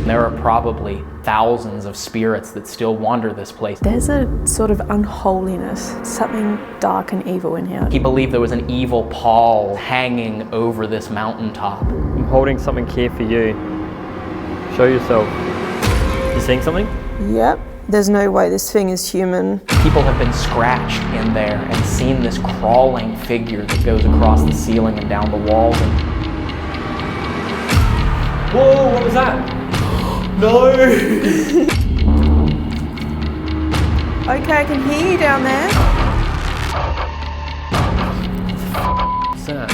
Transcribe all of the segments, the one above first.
There are probably thousands of spirits that still wander this place. There's a sort of unholiness, something dark and evil in here. He believed there was an evil pall hanging over this mountaintop. I'm holding something here for you. Show yourself. You seeing something? Yep. There's no way this thing is human. People have been scratched in there and seen this crawling figure that goes across the ceiling and down the walls. Whoa, what was that? No! Okay, I can hear you down there. What's that?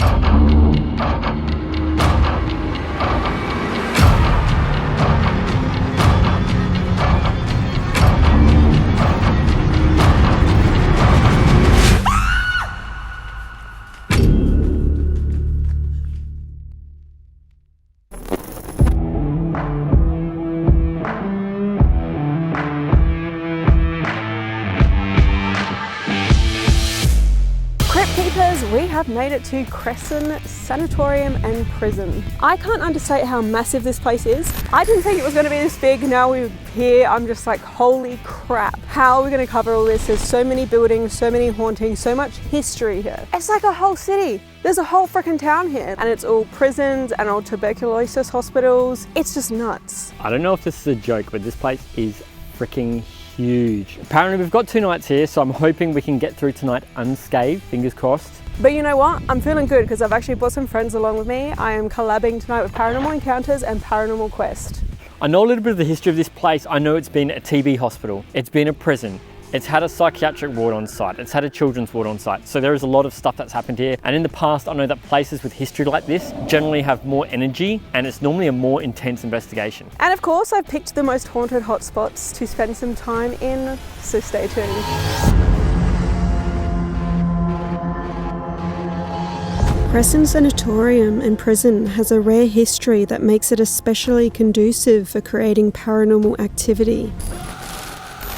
We have made it to Cresson Sanatorium and Prison. I can't understate how massive this place is. I didn't think it was going to be this big. Now we're here, I'm just like, holy crap. How are we going to cover all this? There's so many buildings, so many hauntings, so much history here. It's like a whole city. There's a whole freaking town here, and it's all prisons and old tuberculosis hospitals. It's just nuts. I don't know if this is a joke, but this place is freaking huge. Apparently we've got 2 nights here, so I'm hoping we can get through tonight unscathed, fingers crossed. But you know what? I'm feeling good because I've actually brought some friends along with me. I am collabing tonight with Paranormal Encounters and Paranormal Quest. I know a little bit of the history of this place. I know it's been a TB hospital. It's been a prison. It's had a psychiatric ward on site. It's had a children's ward on site. So there is a lot of stuff that's happened here. And in the past, I know that places with history like this generally have more energy and it's normally a more intense investigation. And of course, I've picked the most haunted hotspots to spend some time in, so stay tuned. Cresson Sanatorium and Prison has a rare history that makes it especially conducive for creating paranormal activity.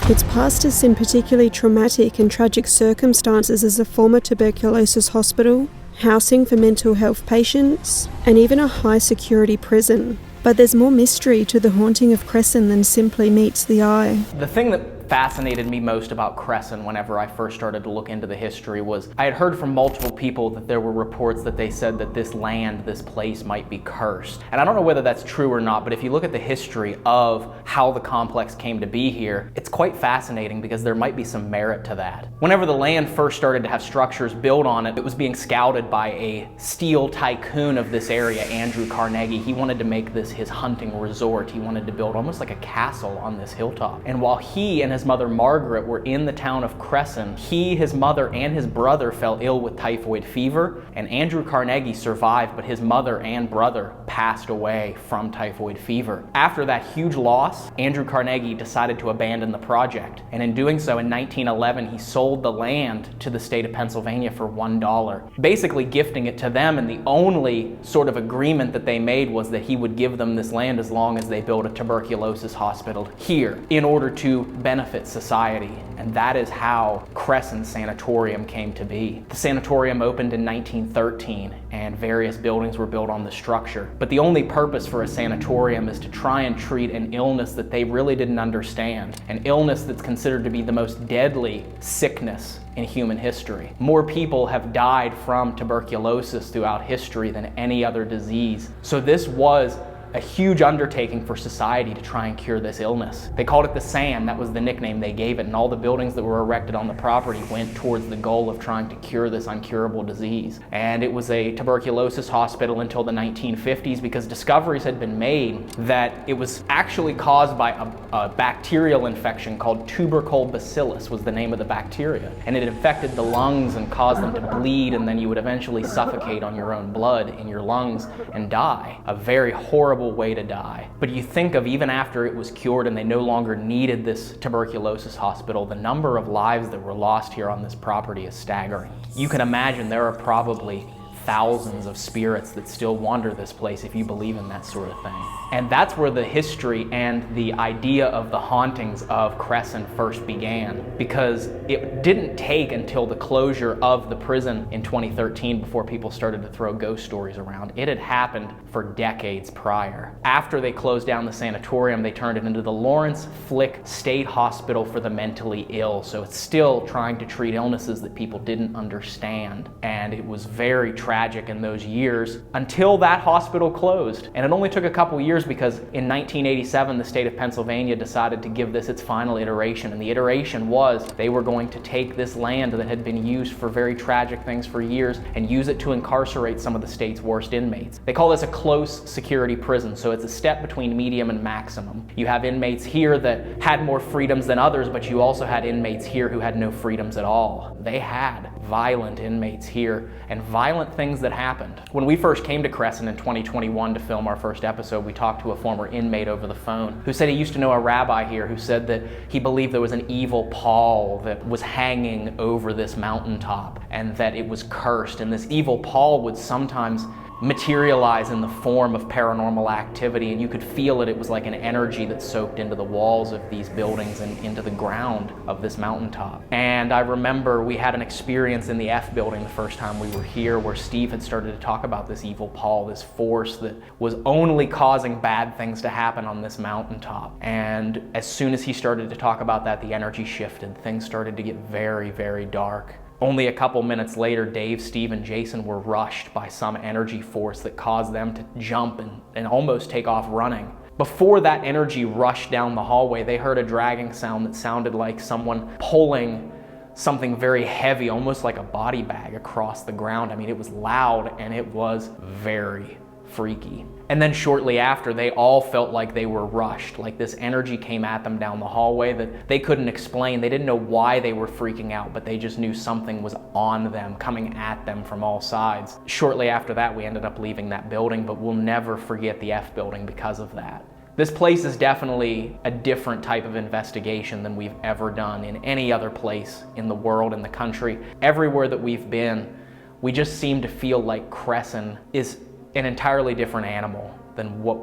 Its past has seen particularly traumatic and tragic circumstances as a former tuberculosis hospital, housing for mental health patients, and even a high-security prison. But there's more mystery to the haunting of Cresson than simply meets the eye. The thing that fascinated me most about Cresson whenever I first started to look into the history was I had heard from multiple people that there were reports that they said that this land, this place might be cursed. And I don't know whether that's true or not, but if you look at the history of how the complex came to be here, it's quite fascinating because there might be some merit to that. Whenever the land first started to have structures built on it, it was being scouted by a steel tycoon of this area, Andrew Carnegie. He wanted to make this his hunting resort. He wanted to build almost like a castle on this hilltop. And while he and his mother Margaret were in the town of Cresson, he, his mother, and his brother fell ill with typhoid fever, and Andrew Carnegie survived, but his mother and brother passed away from typhoid fever. After that huge loss, Andrew Carnegie decided to abandon the project, and in doing so in 1911, he sold the land to the state of Pennsylvania for $1, basically gifting it to them, and the only sort of agreement that they made was that he would give them this land as long as they built a tuberculosis hospital here in order to benefit society. And that is how Cresson Sanatorium came to be. The sanatorium opened in 1913 and various buildings were built on the structure. But the only purpose for a sanatorium is to try and treat an illness that they really didn't understand, an illness that's considered to be the most deadly sickness in human history. More people have died from tuberculosis throughout history than any other disease. So this was a huge undertaking for society to try and cure this illness. They called it the SAN, that was the nickname they gave it, and all the buildings that were erected on the property went towards the goal of trying to cure this uncurable disease. And it was a tuberculosis hospital until the 1950s because discoveries had been made that it was actually caused by a bacterial infection called tubercle bacillus was the name of the bacteria. And it infected the lungs and caused them to bleed, and then you would eventually suffocate on your own blood in your lungs and die. A very horrible way to die. But you think of even after it was cured and they no longer needed this tuberculosis hospital, the number of lives that were lost here on this property is staggering. You can imagine there are probably thousands of spirits that still wander this place if you believe in that sort of thing. And that's where the history and the idea of the hauntings of Cresson first began, because it didn't take until the closure of the prison in 2013 before people started to throw ghost stories around. It had happened for decades prior. After they closed down the sanatorium, they turned it into the Lawrence Flick State Hospital for the Mentally Ill. So it's still trying to treat illnesses that people didn't understand. And it was very tragic in those years until that hospital closed. And it only took a couple years because in 1987, the state of Pennsylvania decided to give this its final iteration. And the iteration was they were going to take this land that had been used for very tragic things for years and use it to incarcerate some of the state's worst inmates. They call this a close security prison, so it's a step between medium and maximum. You have inmates here that had more freedoms than others, but you also had inmates here who had no freedoms at all. They had violent inmates here and violent things that happened. When we first came to Cresson in 2021 to film our first episode, we talked to a former inmate over the phone who said he used to know a rabbi here who said that he believed there was an evil pall that was hanging over this mountaintop and that it was cursed, and this evil pall would sometimes materialize in the form of paranormal activity, and you could feel it. It was like an energy that soaked into the walls of these buildings and into the ground of this mountaintop. And I remember we had an experience in the F building the first time we were here where Steve had started to talk about this evil pall, this force that was only causing bad things to happen on this mountaintop. And as soon as he started to talk about that, the energy shifted. Things started to get very, very dark. Only a couple minutes later, Dave, Steve, and Jason were rushed by some energy force that caused them to jump and almost take off running. Before that energy rushed down the hallway, they heard a dragging sound that sounded like someone pulling something very heavy, almost like a body bag, across the ground. I mean, it was loud and it was very freaky. And then shortly after, they all felt like they were rushed, like this energy came at them down the hallway that they couldn't explain. They didn't know why they were freaking out, but they just knew something was on them, coming at them from all sides. Shortly after that, we ended up leaving that building, but we'll never forget the F building because of that. This place is definitely a different type of investigation than we've ever done in any other place in the world, in the country. Everywhere that we've been, we just seem to feel like Cresson is an entirely different animal than what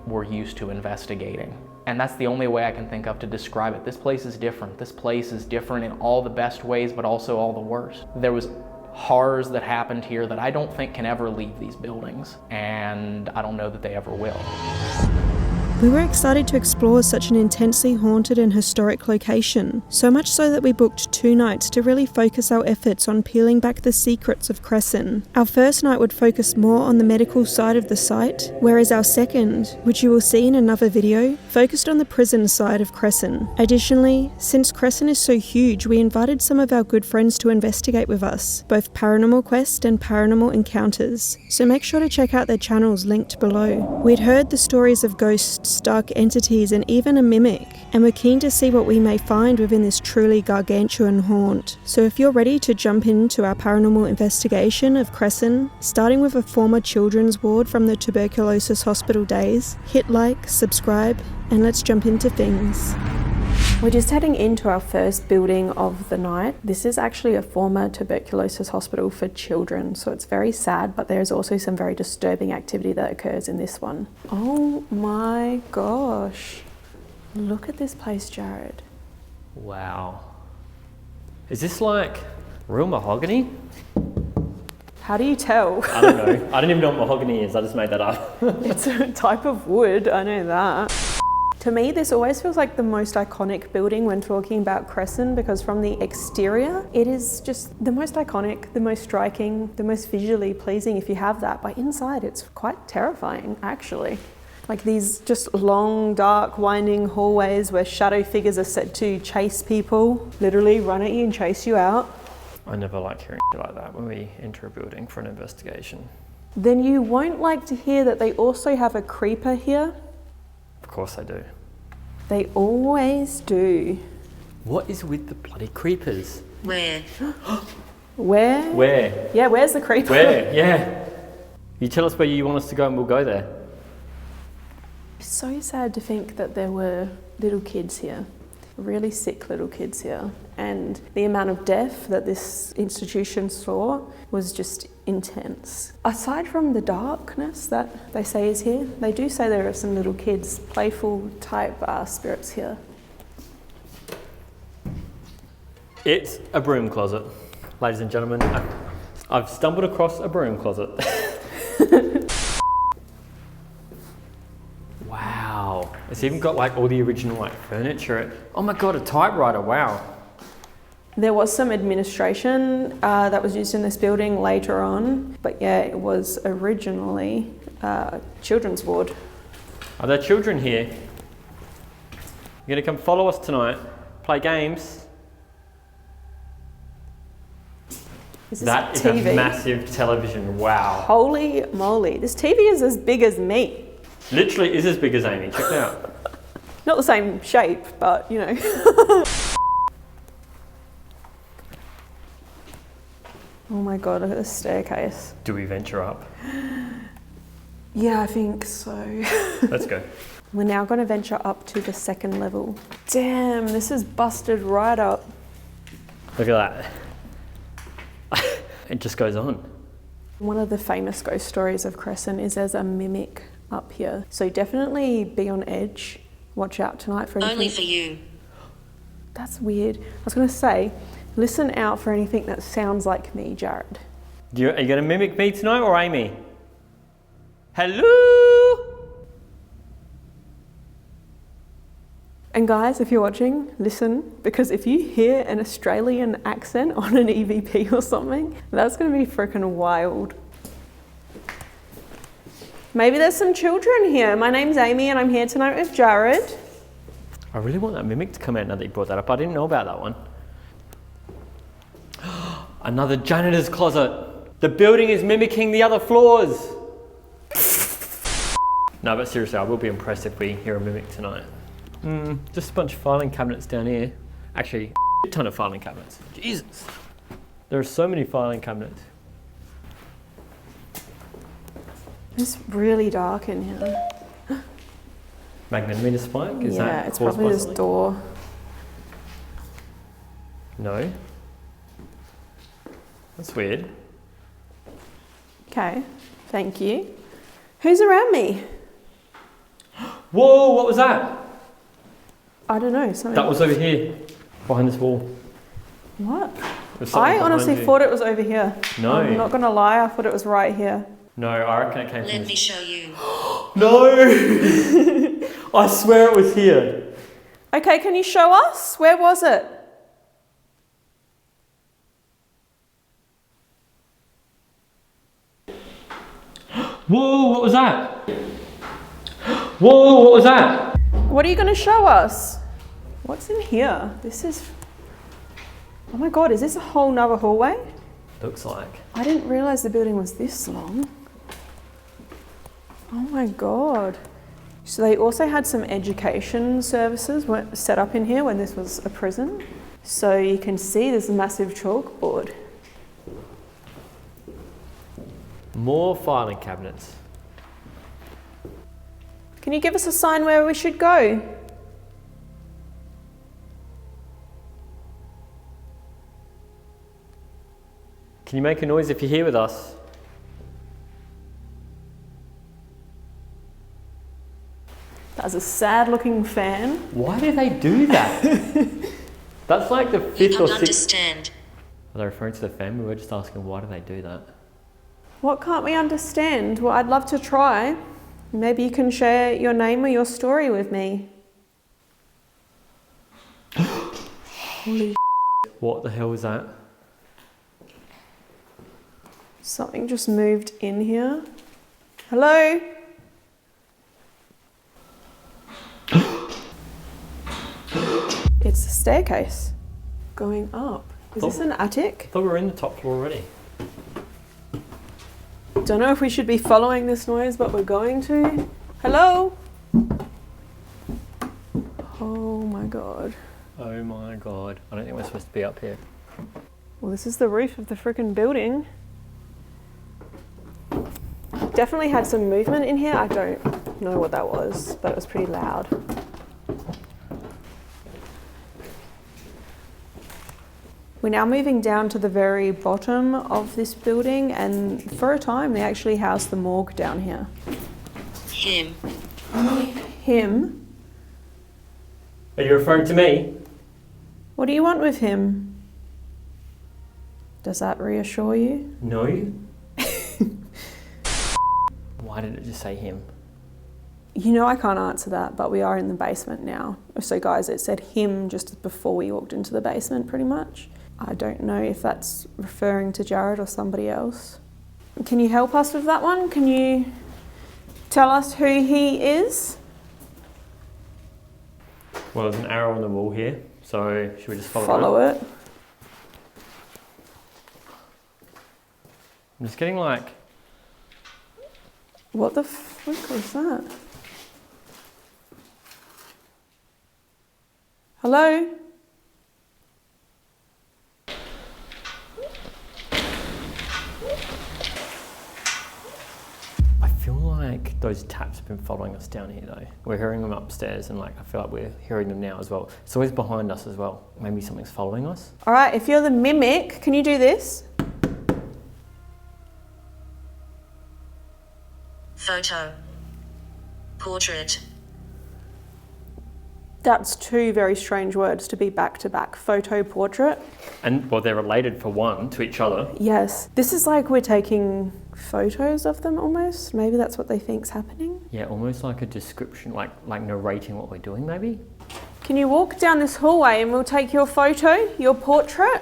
we're used to investigating. And that's the only way I can think of to describe it. This place is different. This place is different in all the best ways, but also all the worst. There was horrors that happened here that I don't think can ever leave these buildings, and I don't know that they ever will. We were excited to explore such an intensely haunted and historic location, so much so that we booked 2 nights to really focus our efforts on peeling back the secrets of Cresson. Our first night would focus more on the medical side of the site, whereas our second, which you will see in another video, focused on the prison side of Cresson. Additionally, since Cresson is so huge, we invited some of our good friends to investigate with us, both Paranormal Quest and Paranormal Encounters, so make sure to check out their channels linked below. We'd heard the stories of ghosts, dark entities, and even a mimic, and we're keen to see what we may find within this truly gargantuan haunt. So if you're ready to jump into our paranormal investigation of Cresson, starting with a former children's ward from the tuberculosis hospital days, hit like, subscribe, and let's jump into things. We're just heading into our first building of the night. This is actually a former tuberculosis hospital for children, so it's very sad, but there's also some very disturbing activity that occurs in this one. Oh my gosh. Look at this place, Jared. Wow. Is this like real mahogany? How do you tell? I don't know. I don't even know what mahogany is. I just made that up. It's a type of wood, I know that. To me, this always feels like the most iconic building when talking about Cresson, because from the exterior, it is just the most iconic, the most striking, the most visually pleasing if you have that. But inside, it's quite terrifying, actually. Like these just long, dark, winding hallways where shadow figures are set to chase people, literally run at you and chase you out. I never like hearing shit like that when we enter a building for an investigation. Then you won't like to hear that they also have a creeper here. Of course they do. They always do. What is with the bloody creepers? Where? Where? Where? Yeah, where's the creeper? Where? Yeah. You tell us where you want us to go and we'll go there. It's so sad to think that there were little kids here. really sick little kids here, and the amount of death that this institution saw was just intense. Aside from the darkness that they say is here, they do say there are some little kids, playful type spirits here. It's a broom closet. Ladies and gentlemen, I've stumbled across a broom closet. Wow. It's even got like all the original like furniture. Oh my God, a typewriter, wow. There was some administration that was used in this building later on, but yeah, it was originally children's ward. Are there children here? You're gonna come follow us tonight, play games? Is this That is TV? a massive television, wow. Holy moly, this TV is as big as me. Literally is as big as Amy, check it out. Not the same shape, but you know. Oh my God, look at this staircase. Do we venture up? Yeah, I think so. Let's go. We're now going to venture up to the second level. Damn, this is busted right up. Look at that. It just goes on. One of the famous ghost stories of Cresson is there's a mimic up here. So definitely be on edge. Watch out tonight for anything. Only for you. That's weird. I was going to say, listen out for anything that sounds like me, Jared. Are you going to mimic me tonight or Amy? Hello? And guys, if you're watching, listen, because if you hear an Australian accent on an EVP or something, that's going to be freaking wild. Maybe there's some children here. My name's Amy and I'm here tonight with Jared. I really want that mimic to come out now that you brought that up. I didn't know about that one. Another janitor's closet. The building is mimicking the other floors. No, but seriously, I will be impressed if we hear a mimic tonight. Just a bunch of filing cabinets down here. Actually, a ton of filing cabinets. Jesus. There are so many filing cabinets. It's really dark in here. Magnetometer spike? Is yeah, that it's caused probably by this something? door. No. That's weird. Okay, thank you. Who's around me? Whoa, what was that? I don't know. Something. That was over here, behind this wall. What? There's something I behind honestly you. thought it was over here. No. I'm not gonna lie, I thought it was right here. No, I reckon it came from Let this. me show you. No! I swear it was here. Okay, can you show us? Where was it? Whoa, what was that? Whoa, what was that? What are you gonna show us? What's in here? This is... Oh my God, is this a whole nother hallway? Looks like. I didn't realize the building was this long. Oh my God. So they also had some education services set up in here when this was a prison. So you can see there's a massive chalkboard. More filing cabinets. Can you give us a sign where we should go? Can you make a noise if you're here with us? That's a sad looking fan. Why do they do that? That's like the You fifth or can't sixth. understand. Are they referring to the fan? We were just asking why do they do that? What can't we understand? Well, I'd love to try. Maybe you can share your name or your story with me. Holy What the hell was that? something just moved in here. Hello? It's a staircase going up. Is this an attic? I thought we were in the top floor already. Don't know if we should be following this noise, but we're going to. Hello? Oh my God. Oh my God. I don't think we're supposed to be up here. Well, this is the roof of the freaking building. Definitely had some movement in here. I don't know what that was, but it was pretty loud. We're now moving down to the very bottom of this building, and for a time they actually housed the morgue down here. Him. Him? Are you referring to me? What do you want with him? Does that reassure you? No. Why did it just say him? You know I can't answer that, but we are in the basement now. So guys, it said him just before we walked into the basement pretty much. I don't know if that's referring to Jared or somebody else. Can you help us with that one? Can you tell us who he is? Well, there's an arrow on the wall here, so should we just Follow it. I'm just getting like... What the fuck was that? Hello? I feel like those taps have been following us down here though. We're hearing them upstairs and like I feel like we're hearing them now as well. It's always behind us as well. Maybe something's following us. All right, if you're the mimic, can you do this? Photo. Portrait. That's two very strange words to be back to back. Photo, portrait. And well, they're related for one to each other. Yes. This is like we're taking photos of them almost. Maybe that's what they think's happening. Yeah, almost like a description, like narrating what we're doing maybe. Can you walk down this hallway and we'll take your photo, your portrait?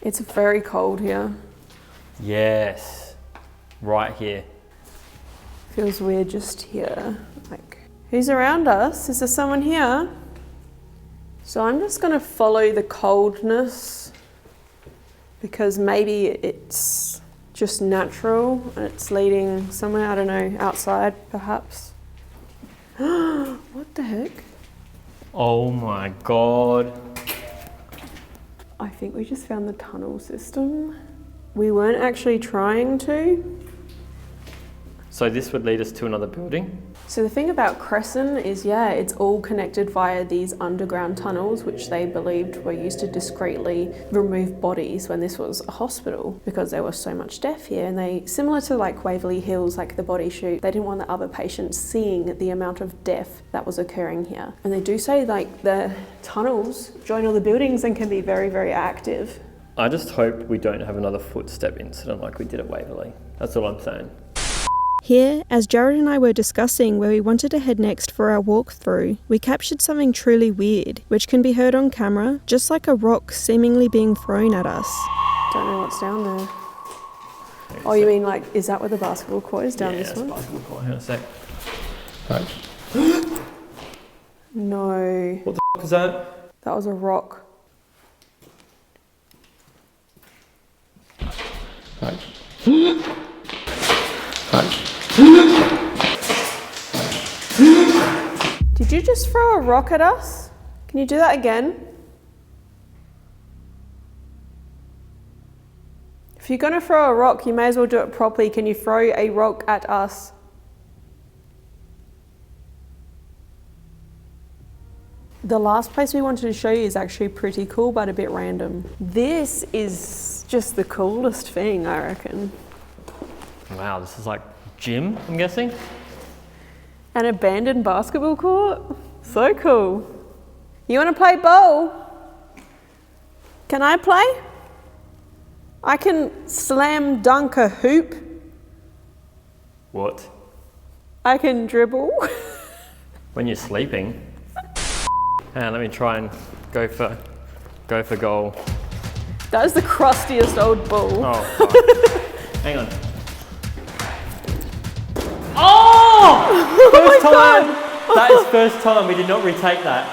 It's very cold here. Yes, right here. Feels weird just here. Like, who's around us? Is there someone here? So I'm just gonna follow the coldness because maybe it's just natural and it's leading somewhere, I don't know, outside perhaps. What the heck? Oh my God. I think we just found the tunnel system. We weren't actually trying to. So this would lead us to another building? So the thing about Cresson is, yeah, it's all connected via these underground tunnels, which they believed were used to discreetly remove bodies when this was a hospital, because there was so much death here. And they, similar to like Waverly Hills, like the body shoot, they didn't want the other patients seeing the amount of death that was occurring here. And they do say like the tunnels join all the buildings and can be very, very active. I just hope we don't have another footstep incident like we did at Waverly. That's all I'm saying. Here, as Jared and I were discussing where we wanted to head next for our walkthrough, we captured something truly weird, which can be heard on camera, just like a rock seemingly being thrown at us. Don't know what's down there. Oh, you mean like, is that where the basketball court is down this one? Yeah, basketball court. Hang on a sec. Right. No. What the f*** is that? That was a rock. Right. Did you just throw a rock at us? Can you do that again? If you're gonna throw a rock, you may as well do it properly. Can you throw a rock at us? The last place we wanted to show you is actually pretty cool, but a bit random. This is just the coolest thing, I reckon. Wow, this is like gym, I'm guessing? An abandoned basketball court? So cool. You want to play ball? Can I play? I can slam dunk a hoop. What? I can dribble. When you're sleeping? And let me try and go for goal. That is the crustiest old ball. Oh, fuck. Hang on. Oh! First time! That is first time. We did not retake that.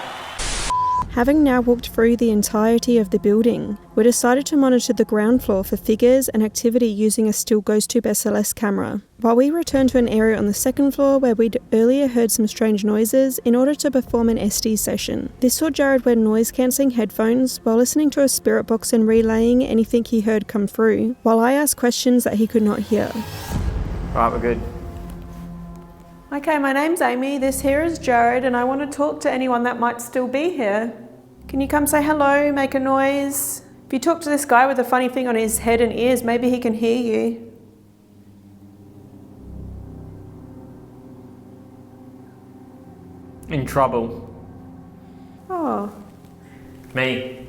Having now walked through the entirety of the building, we decided to monitor the ground floor for figures and activity using a still GhostTube SLS camera, while we returned to an area on the second floor where we'd earlier heard some strange noises in order to perform an SD session. This saw Jared wear noise-cancelling headphones while listening to a spirit box and relaying anything he heard come through, while I asked questions that he could not hear. Alright, we're good. Okay, my name's Amy, this here is Jared, and I want to talk to anyone that might still be here. Can you come say hello, make a noise? If you talk to this guy with a funny thing on his head and ears, maybe he can hear you. In trouble. Oh. Me.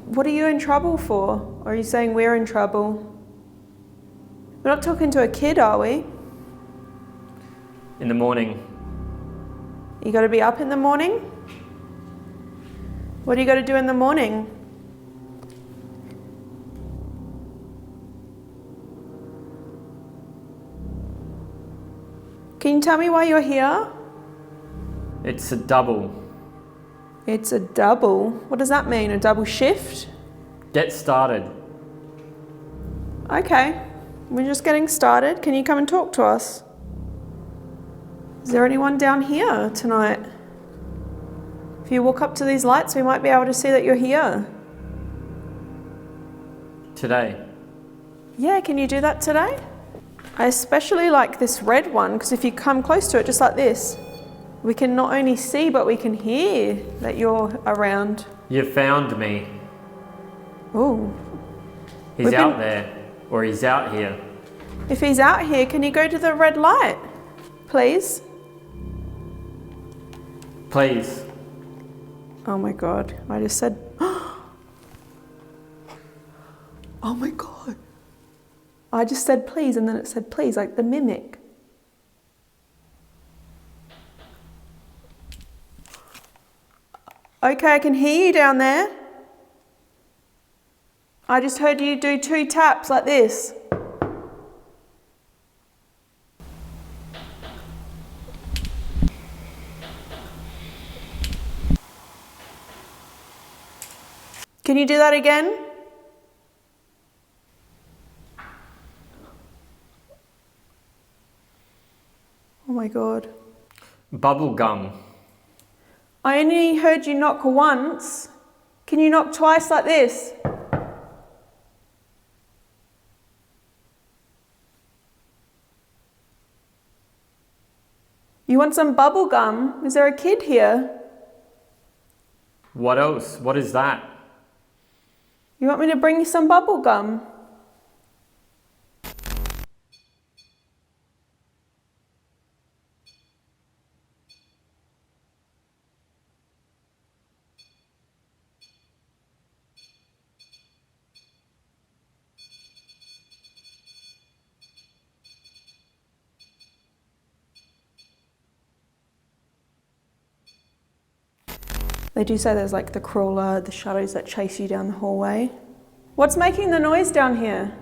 What are you in trouble for? Or are you saying we're in trouble? We're not talking to a kid, are we? In the morning. You got to be up in the morning? What do you got to do in the morning? Can you tell me why you're here? It's a double. It's a double. What does that mean? A double shift? Get started. Okay, we're just getting started. Can you come and talk to us? Is there anyone down here tonight? If you walk up to these lights, we might be able to see that you're here. Today. Yeah, can you do that today? I especially like this red one because if you come close to it, just like this, we can not only see, but we can hear that you're around. You found me. Ooh. He's out there, or he's out here. If he's out here, can you go to the red light, please? Please. Oh my God, I just said, oh my God. I just said please, and then it said please, like the mimic. Okay, I can hear you down there. I just heard you do 2 taps like this. Can you do that again? Oh my God. Bubble gum. I only heard you knock once. Can you knock twice like this? You want some bubble gum? Is there a kid here? What else? What is that? You want me to bring you some bubble gum? They do say there's like the crawler, the shadows that chase you down the hallway. What's making the noise down here?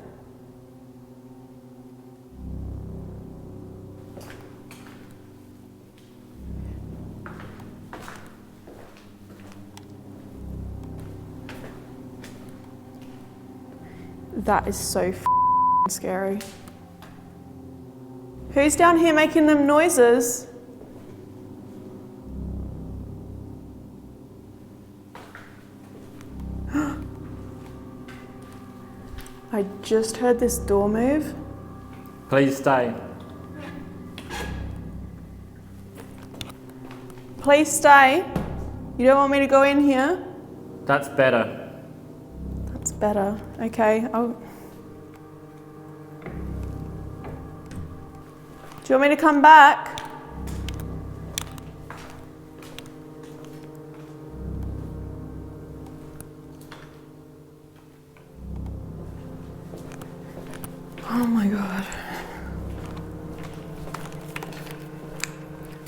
That is so scary. Who's down here making them noises? I just heard this door move. Please stay. Please stay. You don't want me to go in here? That's better. That's better. Okay. Do you want me to come back? Oh my God.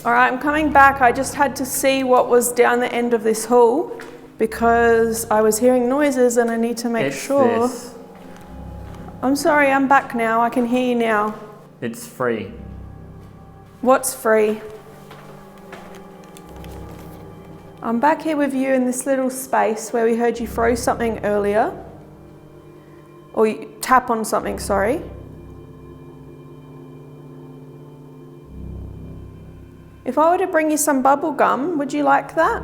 All right, I'm coming back. I just had to see what was down the end of this hall because I was hearing noises and I need to make sure. This. I'm sorry, I'm back now. I can hear you now. It's free. What's free? I'm back here with you in this little space where we heard you throw something earlier. Or you tap on something, sorry. If I were to bring you some bubble gum, would you like that?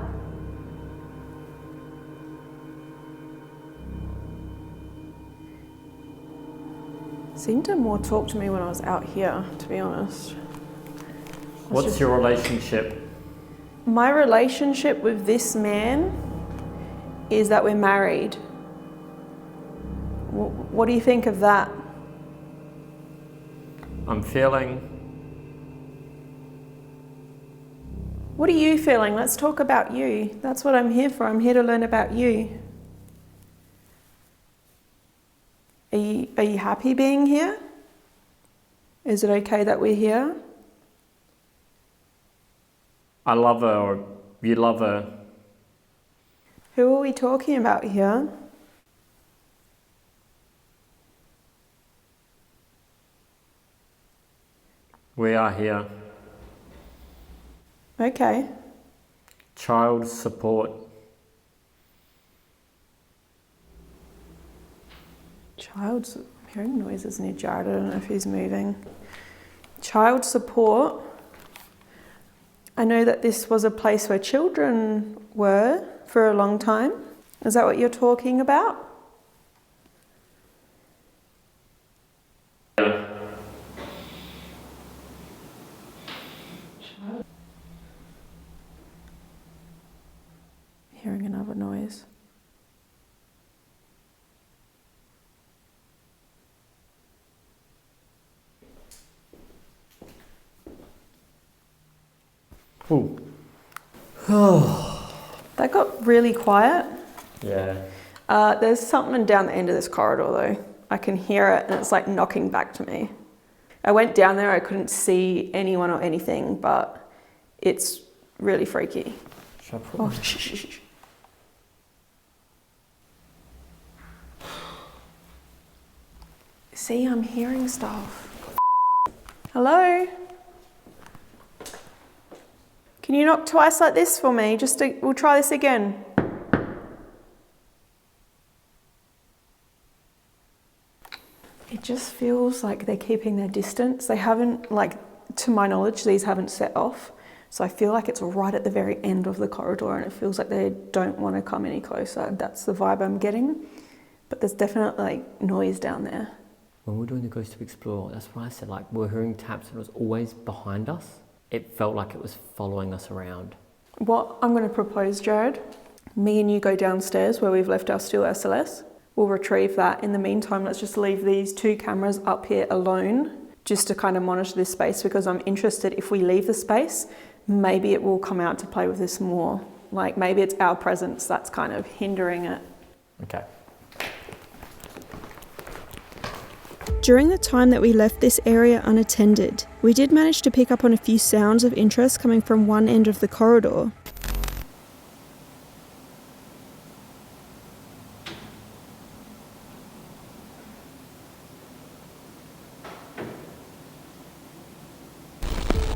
Seemed to more talk to me when I was out here, to be honest. What's your relationship? My relationship with this man is that we're married. What do you think of that? I'm feeling... What are you feeling? Let's talk about you. That's what I'm here for. I'm here to learn about you. Are you happy being here? Is it okay that we're here? I love her, or you love her. Who are we talking about here? We are here. Okay. Child support. I'm hearing noises near Jared. I don't know if he's moving. Child support. I know that this was a place where children were for a long time. Is that what you're talking about? Yeah. Hearing another noise. Ooh. That got really quiet. Yeah. There's something down the end of this corridor though. I can hear it and it's like knocking back to me. I went down there, I couldn't see anyone or anything, but it's really freaky. Should I put Oh, shh. See, I'm hearing stuff. Hello? Can you knock twice like this for me? We'll try this again. It just feels like they're keeping their distance. They haven't, like, to my knowledge, these haven't set off. So I feel like it's right at the very end of the corridor and it feels like they don't want to come any closer. That's the vibe I'm getting. But there's definitely like noise down there. When we were doing the GhostTube Explore, that's what I said, like we're hearing taps and it was always behind us. It felt like it was following us around. What I'm going to propose, Jared, me and you go downstairs where we've left our steel SLS. We'll retrieve that. In the meantime, let's just leave these 2 cameras up here alone just to kind of monitor this space, because I'm interested, if we leave the space, maybe it will come out to play with this more. Like maybe it's our presence that's kind of hindering it. Okay. During the time that we left this area unattended, we did manage to pick up on a few sounds of interest coming from one end of the corridor.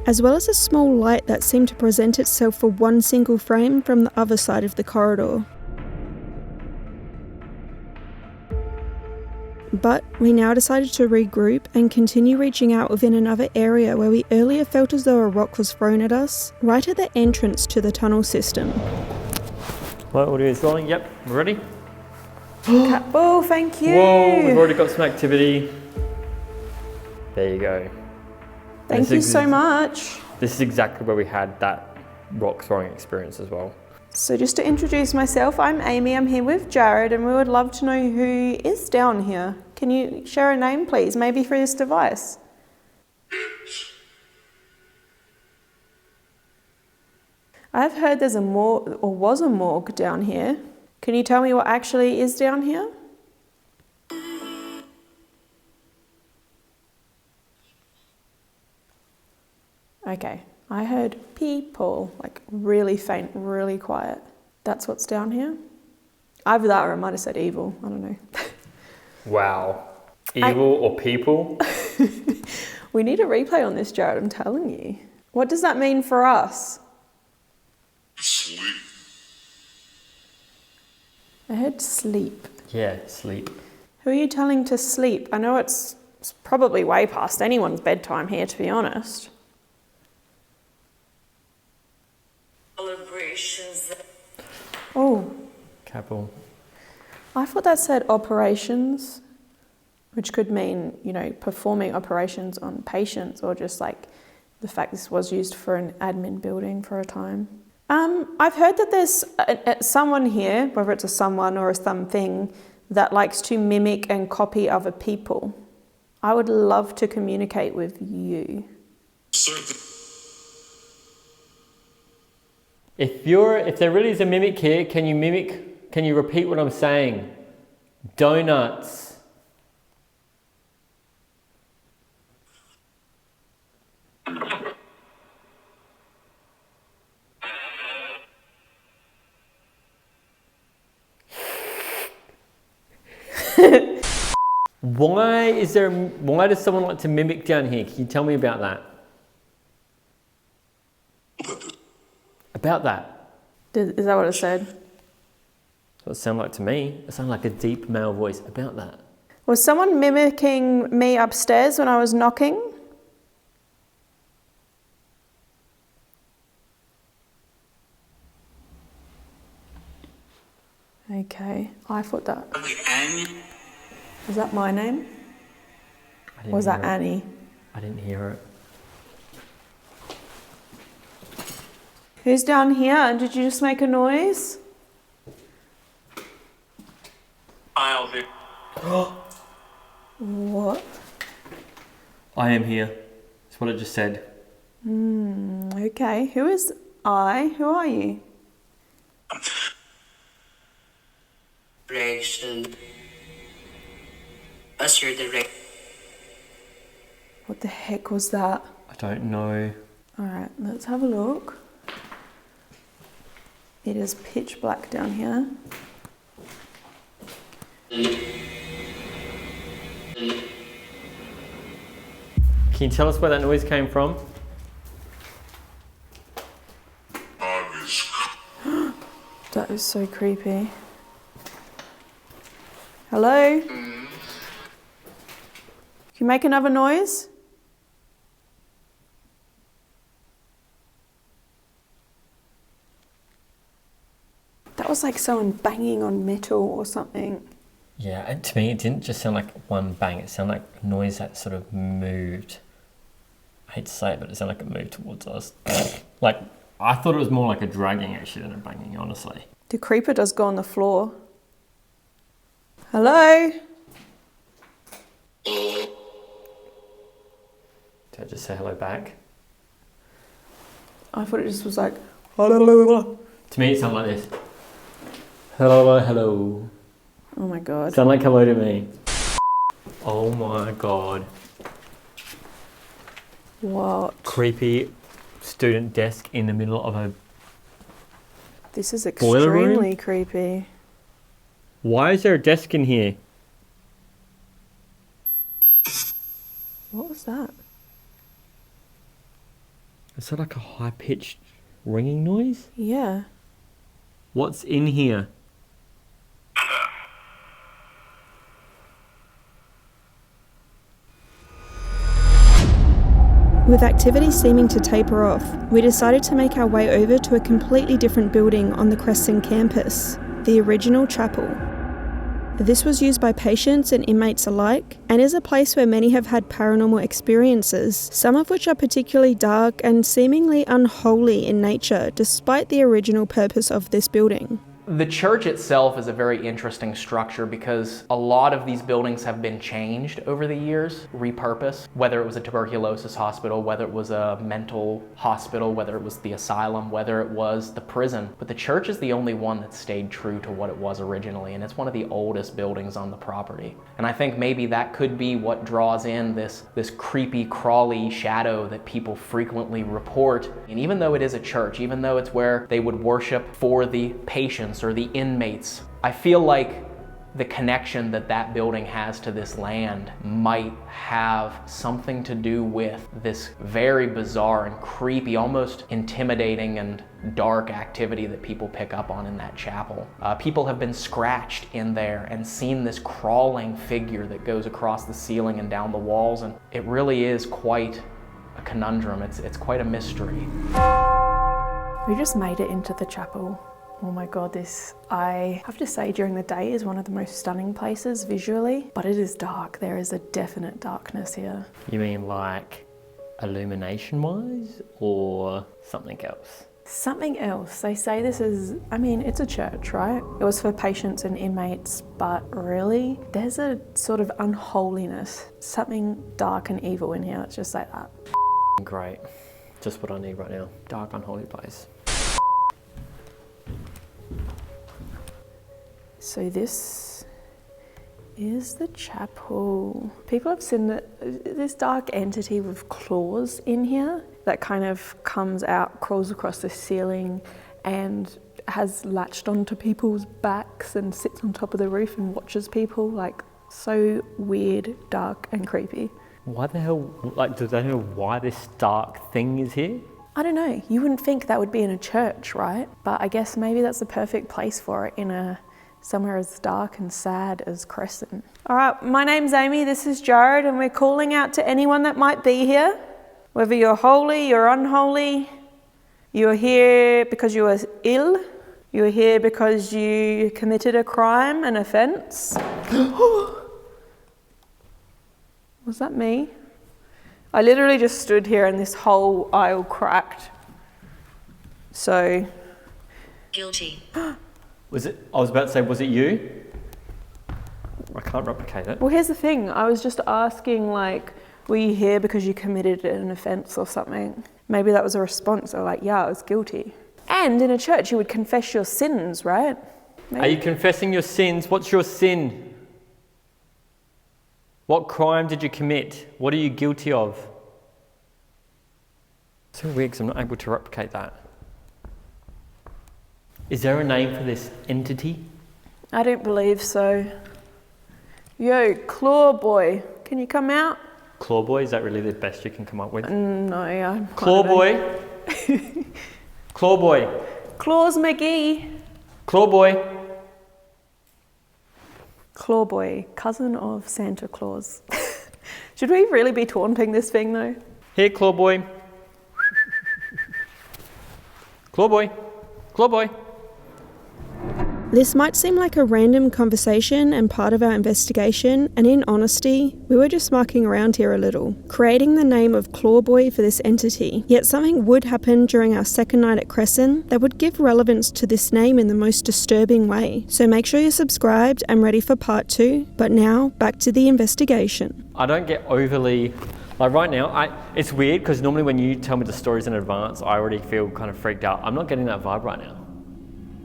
As well as a small light that seemed to present itself for one single frame from the other side of the corridor. But we now decided to regroup and continue reaching out within another area where we earlier felt as though a rock was thrown at us, right at the entrance to the tunnel system. Well, audio is rolling. Yep, we're ready. Oh, thank you! Whoa, we've already got some activity. There you go. Thank you so much. This is exactly where we had that rock throwing experience as well. So just to introduce myself, I'm Amy, I'm here with Jared, and we would love to know who is down here. Can you share a name, please? Maybe for this device. I've heard there's a morgue, or was a morgue down here. Can you tell me what actually is down here? Okay, I heard people, like really faint, really quiet. That's what's down here? Either that or I might have said evil, I don't know. Wow. Evil or people? We need a replay on this, Jared, I'm telling you. What does that mean for us? Sleep. I heard sleep. Yeah, sleep. Who are you telling to sleep? I know it's probably way past anyone's bedtime here, to be honest. Celebrations. Oh, Capital. I thought that said operations. which could mean, you know, performing operations on patients, or just like the fact this was used for an admin building for a time. I've heard that there's someone here, whether it's a someone or a something, that likes to mimic and copy other people. I would love to communicate with you. If there really is a mimic here, can you repeat what I'm saying? Donuts. Why does someone like to mimic down here? Can you tell me about that? About that? Is that what it said? That's what it sounded like to me. It sounded like a deep male voice. About that. Was someone mimicking me upstairs when I was knocking? Okay, I thought that. Was that my name? Or was that Annie? I didn't hear it. Who's down here? And did you just make a noise? I'll be. What? I am here. That's what it just said. Okay, who is I? Who are you? Direction. What's your direct? What the heck was that? I don't know. Alright, let's have a look. It is pitch black down here. Can you tell us where that noise came from? That is so creepy. Hello? Can you make another noise? That was like someone banging on metal or something. Yeah, and to me it didn't just sound like one bang, it sounded like a noise that sort of moved. I hate to say it, but it sounded like it moved towards us. Like, I thought it was more like a dragging actually than a banging, honestly. The creeper does go on the floor. Hello? Did I just say hello back? I thought it just was like... To me it sounded like this. Hello, hello. Oh my god. Sound like hello to me. Oh my god. What? Creepy student desk in the middle of a... This is boiler room? extremely creepy. Why is there a desk in here? What was that? Is that like a high-pitched ringing noise? Yeah. What's in here? With activity seeming to taper off, we decided to make our way over to a completely different building on the Cresson campus, the original chapel. This was used by patients and inmates alike, and is a place where many have had paranormal experiences, some of which are particularly dark and seemingly unholy in nature, despite the original purpose of this building. The church itself is a very interesting structure because a lot of these buildings have been changed over the years, repurposed, whether it was a tuberculosis hospital, whether it was a mental hospital, whether it was the asylum, whether it was the prison. But the church is the only one that stayed true to what it was originally, and it's one of the oldest buildings on the property. And I think maybe that could be what draws in this creepy, crawly shadow that people frequently report. And even though it is a church, even though it's where they would worship for the patients or the inmates, I feel like the connection that that building has to this land might have something to do with this very bizarre and creepy, almost intimidating and dark activity that people pick up on in that chapel. People have been scratched in there and seen this crawling figure that goes across the ceiling and down the walls, and it really is quite a conundrum. It's quite a mystery. We just made it into the chapel. Oh my god, this, I have to say, during the day is one of the most stunning places visually, but it is dark. There is a definite darkness here. You mean like illumination-wise or something else? Something else. They say this is, I mean, it's a church, right? It was for patients and inmates, but really, there's a sort of unholiness, something dark and evil in here. It's just like that. Great. Just what I need right now. Dark, unholy place. So this is the chapel. People have seen this dark entity with claws in here that kind of comes out, crawls across the ceiling and has latched onto people's backs and sits on top of the roof and watches people. Like, so weird, dark and creepy. Why the hell, like, do they know why this dark thing is here? I don't know. You wouldn't think that would be in a church, right? But I guess maybe that's the perfect place for it, in somewhere as dark and sad as Cresson. All right, my name's Amy, this is Jared, and we're calling out to anyone that might be here. Whether you're holy, you're unholy, you're here because you were ill, you're here because you committed a crime, an offence. Was that me? I literally just stood here and this whole aisle cracked. So. Guilty. Was it, I was about to say, was it you? I can't replicate it. Well, here's the thing. I was just asking, like, were you here because you committed an offence or something? Maybe that was a response. Or like, yeah, I was guilty. And in a church, you would confess your sins, right? Maybe. Are you confessing your sins? What's your sin? What crime did you commit? What are you guilty of? It's so weird because I'm not able to replicate that. Is there a name for this entity? I don't believe so. Yo, Claw Boy, can you come out? Claw Boy, is that really the best you can come up with? No, I'm Claw Boy. Claw Boy. Claws McGee. Claw Boy. Claw Boy, cousin of Santa Claus. Should we really be taunting this thing though? Here, Claw Boy. Claw Boy. Claw Boy. This might seem like a random conversation and part of our investigation, and in honesty, we were just mucking around here a little, creating the name of Clawboy for this entity. Yet something would happen during our second night at Cresson that would give relevance to this name in the most disturbing way. So make sure you're subscribed and ready for part 2. But now, back to the investigation. I don't get overly, like right now, it's weird because normally when you tell me the stories in advance, I already feel kind of freaked out. I'm not getting that vibe right now.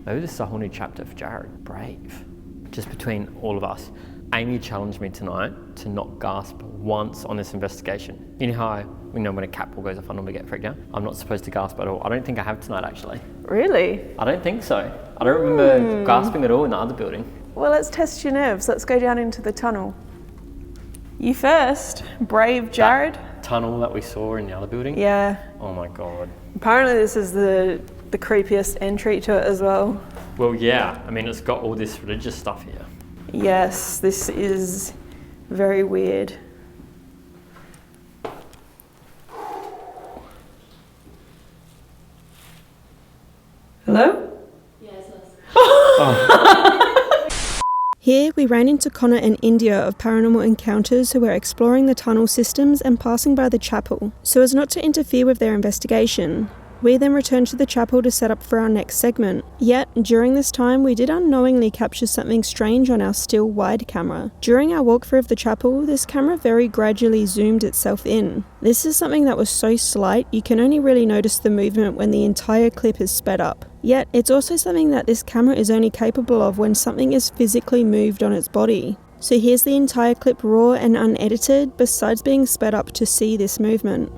Maybe this is a whole new chapter for Jared. Brave. Just between all of us. Amy challenged me tonight to not gasp once on this investigation. You know how when a cat ball goes off, I normally get freaked out? I'm not supposed to gasp at all. I don't think I have tonight, actually. Really? I don't think so. I don't remember gasping at all in the other building. Well, let's test your nerves. Let's go down into the tunnel. You first, brave Jared. That tunnel that we saw in the other building? Yeah. Oh my God. Apparently this is the creepiest entry to it as well. Well, yeah. I mean, it's got all this religious stuff here. Yes, this is very weird. Hello? Here, we ran into Connor and India of Paranormal Encounters who were exploring the tunnel systems and passing by the chapel. So as not to interfere with their investigation, we then returned to the chapel to set up for our next segment. Yet, during this time, we did unknowingly capture something strange on our still wide camera. During our walkthrough of the chapel, this camera very gradually zoomed itself in. This is something that was so slight, you can only really notice the movement when the entire clip is sped up. Yet, it's also something that this camera is only capable of when something is physically moved on its body. So here's the entire clip raw and unedited, besides being sped up to see this movement.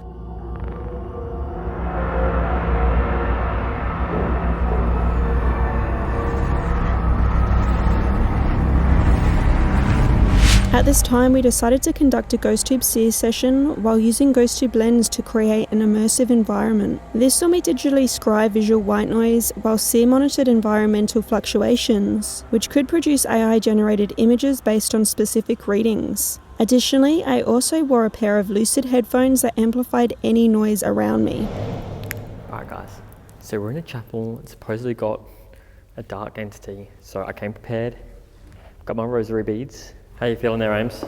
At this time, we decided to conduct a GhostTube seer session while using GhostTube Lens to create an immersive environment. This saw me digitally scribe visual white noise while seer monitored environmental fluctuations, which could produce AI-generated images based on specific readings. Additionally, I also wore a pair of Lucid headphones that amplified any noise around me. Alright guys, so we're in a chapel, it's supposedly got A dark entity. So I came prepared. Got my rosary beads. How you feeling there, Ames?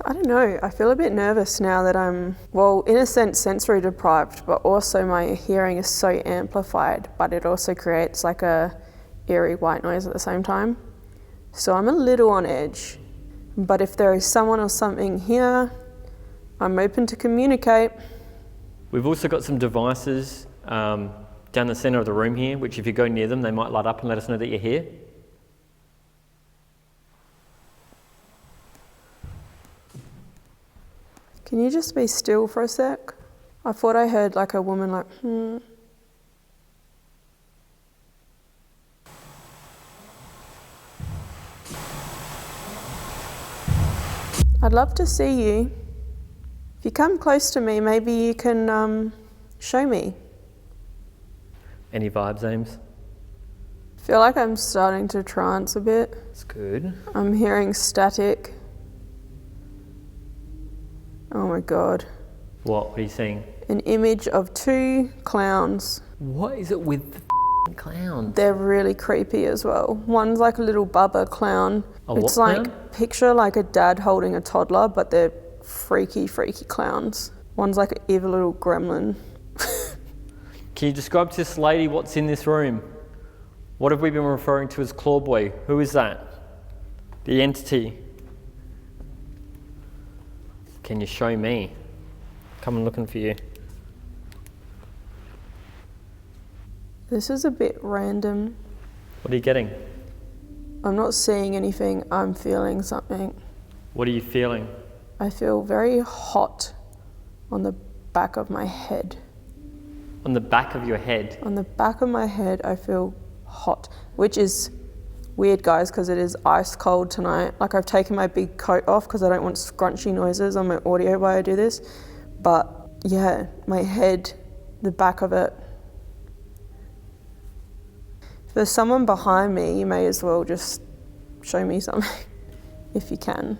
I don't know. I feel a bit nervous now that I'm, well, in a sense, sensory deprived, but also my hearing is so amplified, but it also creates like a eerie white noise at the same time. So I'm a little on edge. But if there is someone or something here, I'm open to communicate. We've also got some devices down the center of the room here, which if you go near them, they might light up and let us know that you're here. Can you just be still for a sec? I thought I heard like a woman like, I'd love to see you. If you come close to me, maybe you can show me. Any vibes, Ames? I feel like I'm starting to trance a bit. That's good. I'm hearing static. Oh my God. What are you seeing? An image of 2 clowns. What is it with the clowns? They're really creepy as well. One's like a little bubba clown. It's like, clown? picture like a dad holding a toddler, but they're freaky clowns. One's like an evil little gremlin. Can you describe to this lady what's in this room? What have we been referring to as Clawboy? Who is that? The entity. Can you show me? Come and looking for you. This is a bit random. What are you getting? I'm not seeing anything, I'm feeling something. What are you feeling? I feel very hot on the back of my head. On the back of your head? On the back of my head, I feel hot, which is weird, guys, because it is ice cold tonight. Like, I've taken my big coat off because I don't want scrunchy noises on my audio while I do this. But yeah, my head, the back of it. If there's someone behind me, you may as well just show me something, if you can.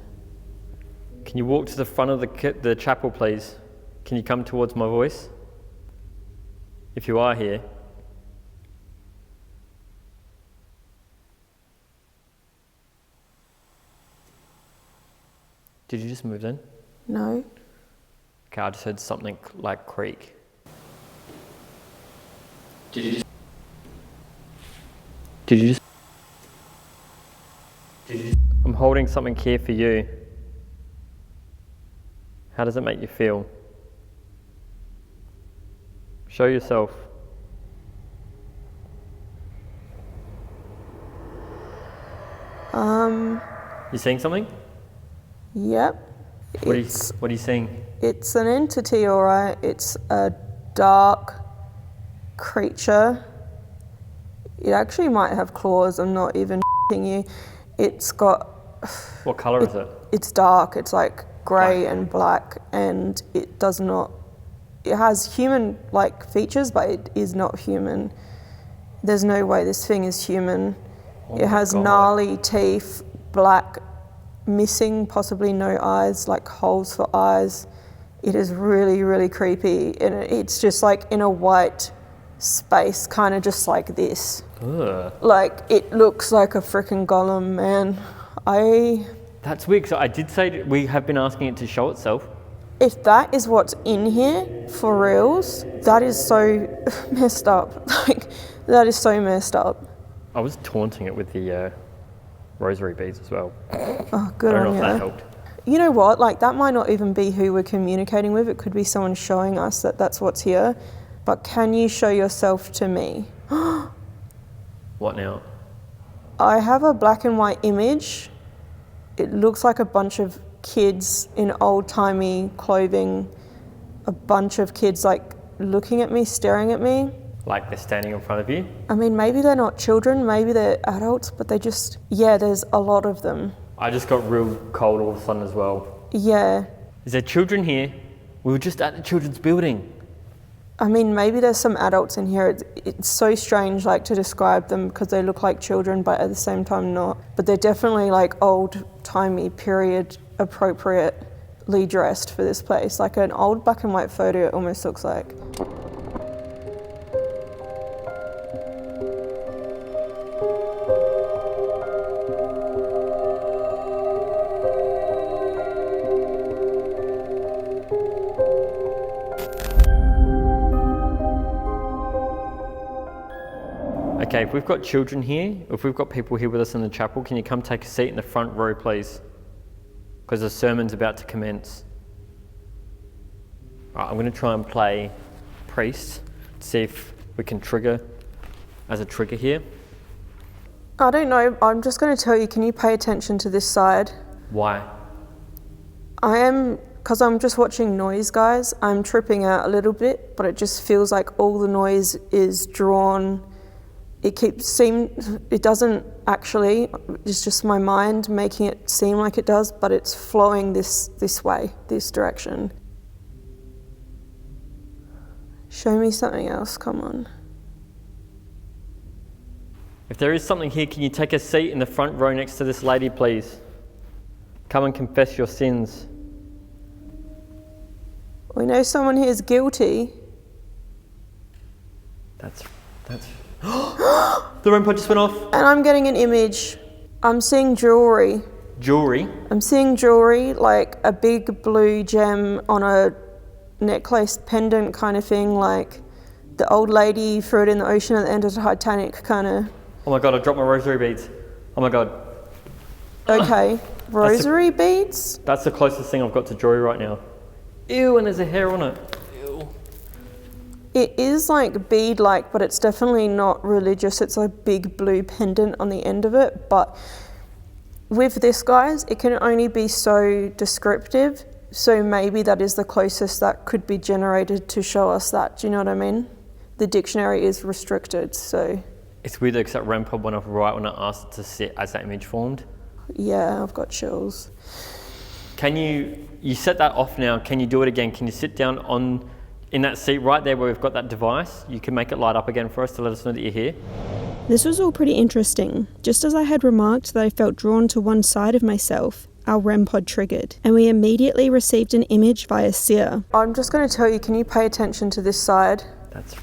Can you walk to the front of the chapel, please? Can you come towards my voice? If you are here. Did you just move then? No. Okay, I just heard something like creak. Did you just... I'm holding something here for you. How does it make you feel? Show yourself. You seeing something? Yep. What are you seeing? It's an entity, all right. It's a dark creature. It actually might have claws. I'm not even you. It's got... What colour is it? It's dark. It's like grey and black, and it does not... It has human-like features, but it is not human. There's no way this thing is human. It has gnarly teeth, black, missing, possibly no eyes, like holes for eyes. It is really, really creepy. And it's just like in a white space, kind of just like this. Ugh. Like, it looks like a freaking golem, man. That's weird, so I did say we have been asking it to show itself. If that is what's in here, for reals, that is so messed up. Like, that is so messed up. I was taunting it with the rosary beads as well. Oh, good I on don't know you. if that helped. You know what? Like, that might not even be who we're communicating with. It could be someone showing us that that's what's here. But can you show yourself to me? What now? I have a black and white image. It looks like a bunch of kids in old-timey clothing. A bunch of kids, like, looking at me, staring at me. Like they're standing in front of you? I mean, maybe they're not children, maybe they're adults, but they just... Yeah, there's a lot of them. I just got real cold all of a sudden as well. Yeah. Is there children here? We were just at the children's building. I mean, maybe there's some adults in here. It's so strange, like, to describe them because they look like children, but at the same time not. But they're definitely, like, old-timey, period, appropriately dressed for this place. Like an old black and white photo, it almost looks like. Okay, if we've got children here, if we've got people here with us in the chapel, can you come take a seat in the front row, please? Because the sermon's about to commence. Right, I'm going to try and play priest, see if we can trigger as a trigger here. I don't know, I'm just going to tell you, can you pay attention to this side? Why? Because I'm just watching noise, guys, I'm tripping out a little bit, but it just feels like all the noise is drawn. It doesn't actually, it's just my mind making it seem like it does, but it's flowing this way, this direction. Show me something else, come on. If there is something here, can you take a seat in the front row next to this lady, please? Come and confess your sins. We know someone here is guilty. That's the REM pod just went off. And I'm getting an image. I'm seeing jewellery. Jewellery? I'm seeing jewellery, like a big blue gem on a necklace pendant kind of thing, like the old lady threw it in the ocean at the end of the Titanic kind of. Oh my God, I dropped my rosary beads. Oh my God. Okay, rosary beads? That's the closest thing I've got to jewellery right now. Ew, and there's a hair on it. Ew. It is like bead-like, but it's definitely not religious. It's a big blue pendant on the end of it. But with this, guys, it can only be so descriptive. So maybe that is the closest that could be generated to show us that. Do you know what I mean? The dictionary is restricted, so. It's weird though, because that REM pod went off right when I asked it to sit as that image formed. Yeah, I've got chills. Can you set that off now, can you do it again? Can you sit down in that seat right there where we've got that device? You can make it light up again for us to let us know that you're here. This was all pretty interesting. Just as I had remarked that I felt drawn to one side of myself, our REM pod triggered, and we immediately received an image via seer. I'm just going to tell you, can you pay attention to this side? That's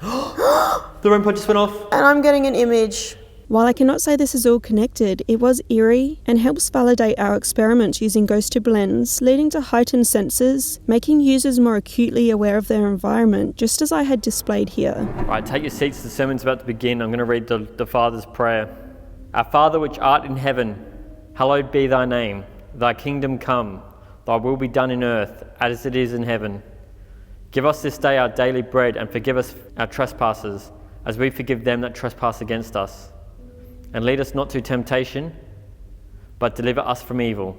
the REM pod just went off. And I'm getting an image. While I cannot say this is all connected, it was eerie and helps validate our experiment using GhostTube Lens, leading to heightened senses, making users more acutely aware of their environment, just as I had displayed here. All right, take your seats, the sermon's about to begin. I'm going to read the Father's prayer. Our Father which art in heaven, hallowed be thy name. Thy kingdom come, thy will be done in earth as it is in heaven. Give us this day our daily bread, and forgive us our trespasses, as we forgive them that trespass against us. And lead us not to temptation, but deliver us from evil.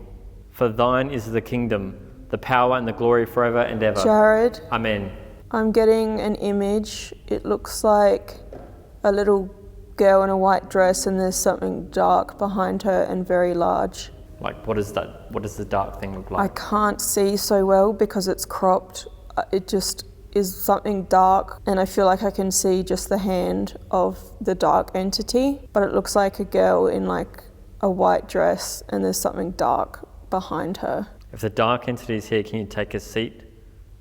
For thine is the kingdom, the power and the glory forever and ever. Jared. Amen. I'm getting an image. It looks like a little girl in a white dress, and there's something dark behind her and very large. Like, what is that? What does the dark thing look like? I can't see so well because it's cropped. It just is something dark, and I feel like I can see just the hand of the dark entity, but it looks like a girl in like a white dress, and there's something dark behind her. If the dark entity is here, can you take a seat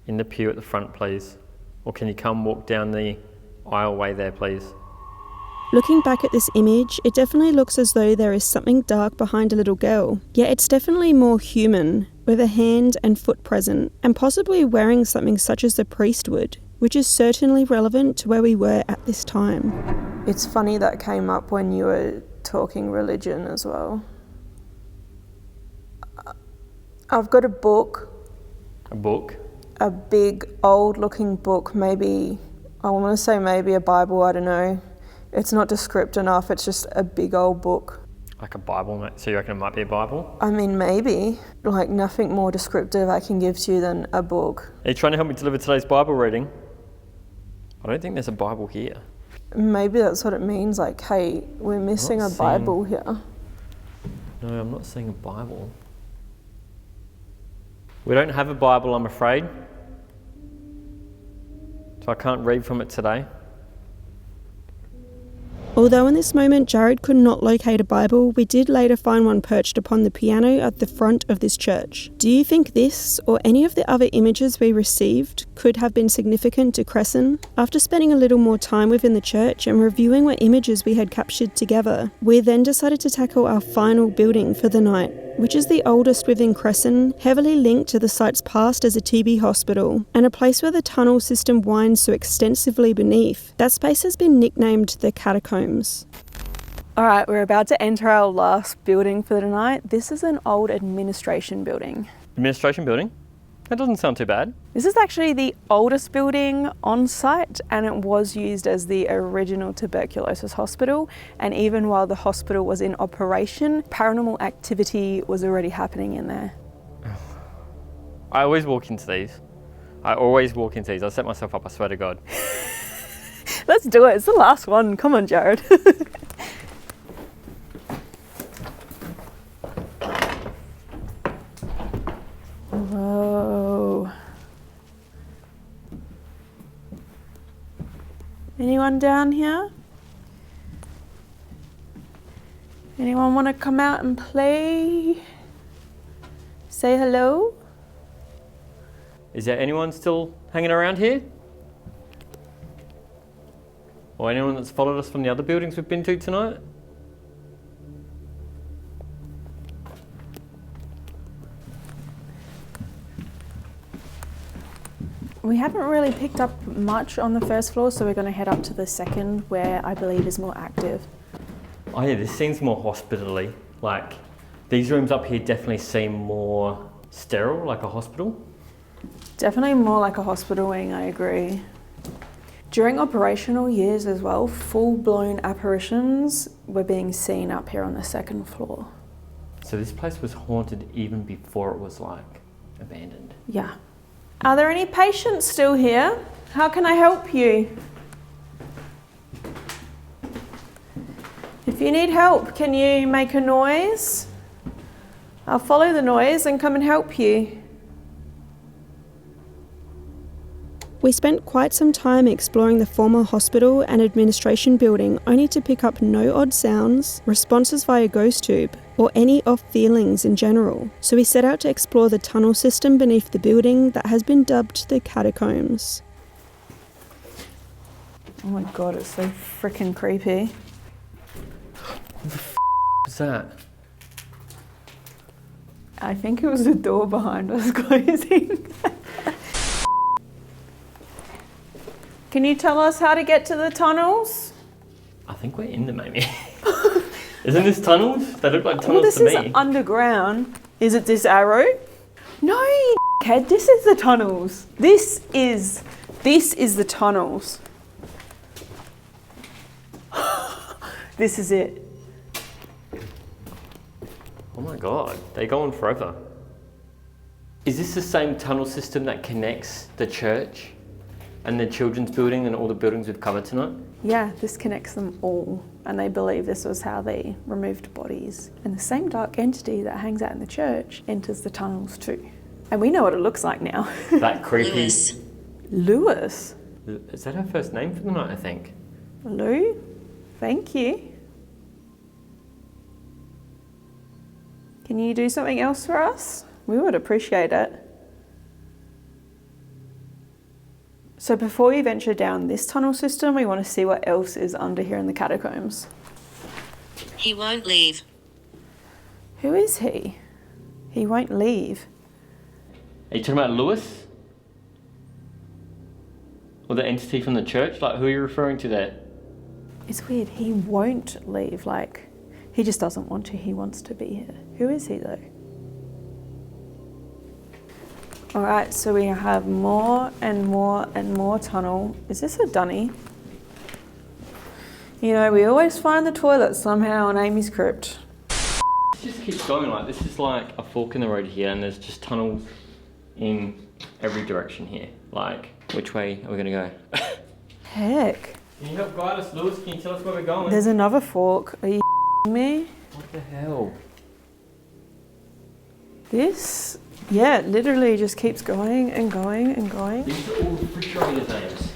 in the pew at the front, please? Or can you come walk down the aisleway there, please? Looking back at this image, it definitely looks as though there is something dark behind a little girl. Yet it's definitely more human, with a hand and foot present, and possibly wearing something such as the priest would, which is certainly relevant to where we were at this time. It's funny that came up when you were talking religion as well. I've got a book. A book? A big old looking book, maybe, I want to say maybe a Bible, I don't know. It's not descriptive enough, it's just a big old book. Like a Bible, mate? So you reckon it might be a Bible? I mean, maybe. Like, nothing more descriptive I can give to you than a book. Are you trying to help me deliver today's Bible reading? I don't think there's a Bible here. Maybe that's what it means, like, hey, we're missing a Bible here. No, I'm not seeing a Bible. We don't have a Bible, I'm afraid. So I can't read from it today. Although in this moment Jared could not locate a Bible, we did later find one perched upon the piano at the front of this church. Do you think this, or any of the other images we received, could have been significant to Cresson? After spending a little more time within the church and reviewing what images we had captured together, we then decided to tackle our final building for the night. which is the oldest within Cresson, heavily linked to the site's past as a TB hospital, and a place where the tunnel system winds so extensively beneath. That space has been nicknamed the catacombs. Alright, we're about to enter our last building for the night. This is an old administration building. Administration building? That doesn't sound too bad. This is actually the oldest building on site, and it was used as the original tuberculosis hospital. And even while the hospital was in operation, paranormal activity was already happening in there. I always walk into these. I set myself up, I swear to God. Let's do it. It's the last one. Come on, Jared. Whoa. Anyone down here? Anyone want to come out and play? Say hello? Is there anyone still hanging around here? Or anyone that's followed us from the other buildings we've been to tonight? We haven't really picked up much on the first floor, so we're going to head up to the second, where I believe is more active. Oh yeah, this seems more hospital-y. Like, these rooms up here definitely seem more sterile, like a hospital. Definitely more like a hospital wing, I agree. During operational years as well, full-blown apparitions were being seen up here on the second floor. So this place was haunted even before it was like abandoned. Yeah. Are there any patients still here? How can I help you? If you need help, can you make a noise? I'll follow the noise and come and help you. We spent quite some time exploring the former hospital and administration building, only to pick up no odd sounds, responses via GhostTube, or any off feelings in general. So we set out to explore the tunnel system beneath the building that has been dubbed the catacombs. Oh my god, it's so freaking creepy. What's that? I think it was the door behind us closing. Can you tell us how to get to the tunnels? I think we're in them, maybe. Isn't this tunnels? They look like tunnels to me. This is underground. Is it this arrow? No, you dickhead, this is the tunnels. This is the tunnels. This is it. Oh my god, they go on forever. Is this the same tunnel system that connects the church and the children's building and all the buildings we've covered tonight? Yeah, this connects them all, and they believe this was how they removed bodies. And the same dark entity that hangs out in the church enters the tunnels too. And we know what it looks like now. That creepy... Lewis. Lewis? Is that her first name for the night, I think? Lou? Thank you. Can you do something else for us? We would appreciate it. So before we venture down this tunnel system, we want to see what else is under here in the catacombs. He won't leave. Who is he? He won't leave. Are you talking about Lewis? Or the entity from the church? Like, who are you referring to there? It's weird, he won't leave, like, he just doesn't want to, he wants to be here. Who is he though? All right, so we have more and more and more tunnel. Is this a dunny? You know, we always find the toilet somehow on AmysCrypt. It just keeps going like this. Is like a fork in the road here, and there's just tunnels in every direction here. Like, which way are we gonna go? Heck. Can you help guide us, Lewis? Can you tell us where we're going? There's another fork. Are you me? What the hell? This, yeah, it literally just keeps going and going and going. These are all refrigerator names.